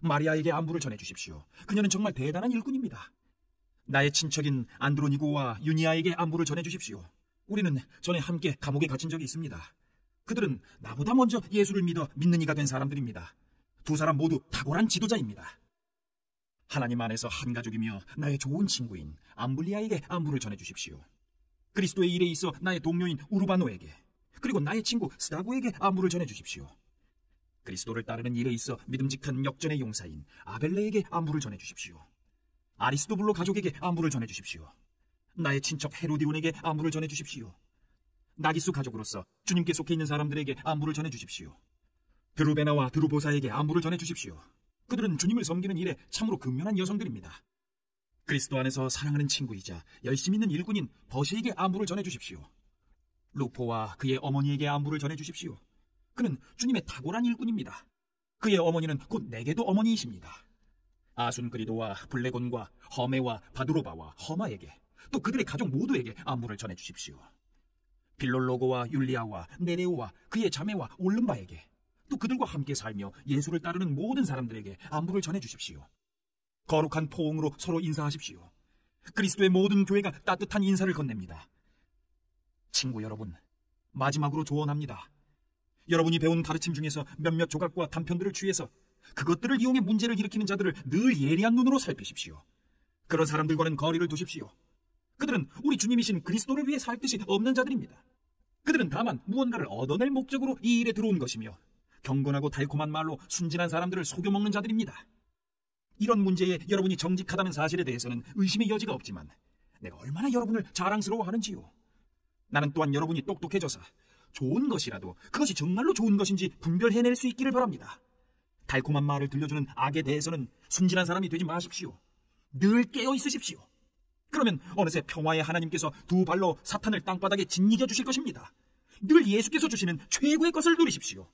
마리아에게 안부를 전해주십시오. 그녀는 정말 대단한 일꾼입니다. 나의 친척인 안드로니고와 유니아에게 안부를 전해주십시오. 우리는 전에 함께 감옥에 갇힌 적이 있습니다. 그들은 나보다 먼저 예수를 믿는 이가 된 사람들입니다. 두 사람 모두 탁월한 지도자입니다. 하나님 안에서 한 가족이며 나의 좋은 친구인 암블리아에게 안부를 전해주십시오. 그리스도의 일에 있어 나의 동료인 우르바노에게 그리고 나의 친구 스다고에게 안부를 전해주십시오. 그리스도를 따르는 일에 있어 믿음직한 역전의 용사인 아벨레에게 안부를 전해주십시오. 아리스도블로 가족에게 안부를 전해주십시오. 나의 친척 헤로디온에게 안부를 전해주십시오. 나기수 가족으로서 주님께 속해 있는 사람들에게 안부를 전해주십시오. 드루베나와 드루보사에게 안부를 전해주십시오. 그들은 주님을 섬기는 일에 참으로 근면한 여성들입니다. 그리스도 안에서 사랑하는 친구이자 열심 있는 일꾼인 버시에게 안부를 전해주십시오. 루포와 그의 어머니에게 안부를 전해주십시오. 그는 주님의 탁월한 일꾼입니다. 그의 어머니는 곧 내게도 어머니이십니다. 아순그리도와 블레곤과 허메와 바두로바와 허마에게 또 그들의 가족 모두에게 안부를 전해주십시오. 빌롤로고와 율리아와 네레오와 그의 자매와 올름바에게, 또 그들과 함께 살며 예수를 따르는 모든 사람들에게 안부를 전해주십시오. 거룩한 포옹으로 서로 인사하십시오. 그리스도의 모든 교회가 따뜻한 인사를 건넵니다. 친구 여러분, 마지막으로 조언합니다. 여러분이 배운 가르침 중에서 몇몇 조각과 단편들을 취해서 그것들을 이용해 문제를 일으키는 자들을 늘 예리한 눈으로 살피십시오. 그런 사람들과는 거리를 두십시오. 그들은 우리 주님이신 그리스도를 위해 살 뜻이 없는 자들입니다. 그들은 다만 무언가를 얻어낼 목적으로 이 일에 들어온 것이며 경건하고 달콤한 말로 순진한 사람들을 속여먹는 자들입니다. 이런 문제에 여러분이 정직하다는 사실에 대해서는 의심의 여지가 없지만 내가 얼마나 여러분을 자랑스러워하는지요. 나는 또한 여러분이 똑똑해져서 좋은 것이라도 그것이 정말로 좋은 것인지 분별해낼 수 있기를 바랍니다. 달콤한 말을 들려주는 악에 대해서는 순진한 사람이 되지 마십시오. 늘 깨어 있으십시오. 그러면 어느새 평화의 하나님께서 두 발로 사탄을 땅바닥에 짓이겨 주실 것입니다. 늘 예수께서 주시는 최고의 것을 누리십시오.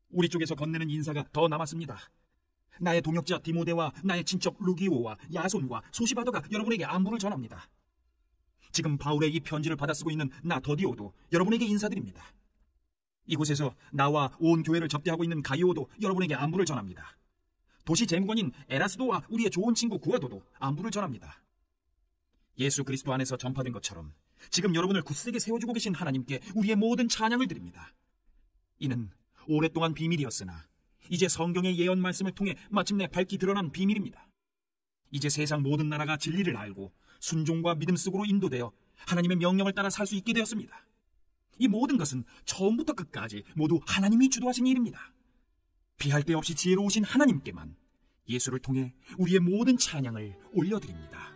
우리 쪽에서 건네는 인사가 더 남았습니다. 나의 동역자 디모데와 나의 친척 루기오와 야손과 소시바더가 여러분에게 안부를 전합니다. 지금 바울의 이 편지를 받아 쓰고 있는 나 더디오도 여러분에게 인사드립니다. 이곳에서 나와 온 교회를 접대하고 있는 가이오도 여러분에게 안부를 전합니다. 도시 재무관인 에라스도와 우리의 좋은 친구 구아도도 안부를 전합니다. 예수 그리스도 안에서 전파된 것처럼 지금 여러분을 굳세게 세워주고 계신 하나님께 우리의 모든 찬양을 드립니다. 이는 오랫동안 비밀이었으나 이제 성경의 예언 말씀을 통해 마침내 밝히 드러난 비밀입니다. 이제 세상 모든 나라가 진리를 알고 순종과 믿음 속으로 인도되어 하나님의 명령을 따라 살 수 있게 되었습니다. 이 모든 것은 처음부터 끝까지 모두 하나님이 주도하신 일입니다. 비할 데 없이 지혜로우신 하나님께만 예수를 통해 우리의 모든 찬양을 올려드립니다.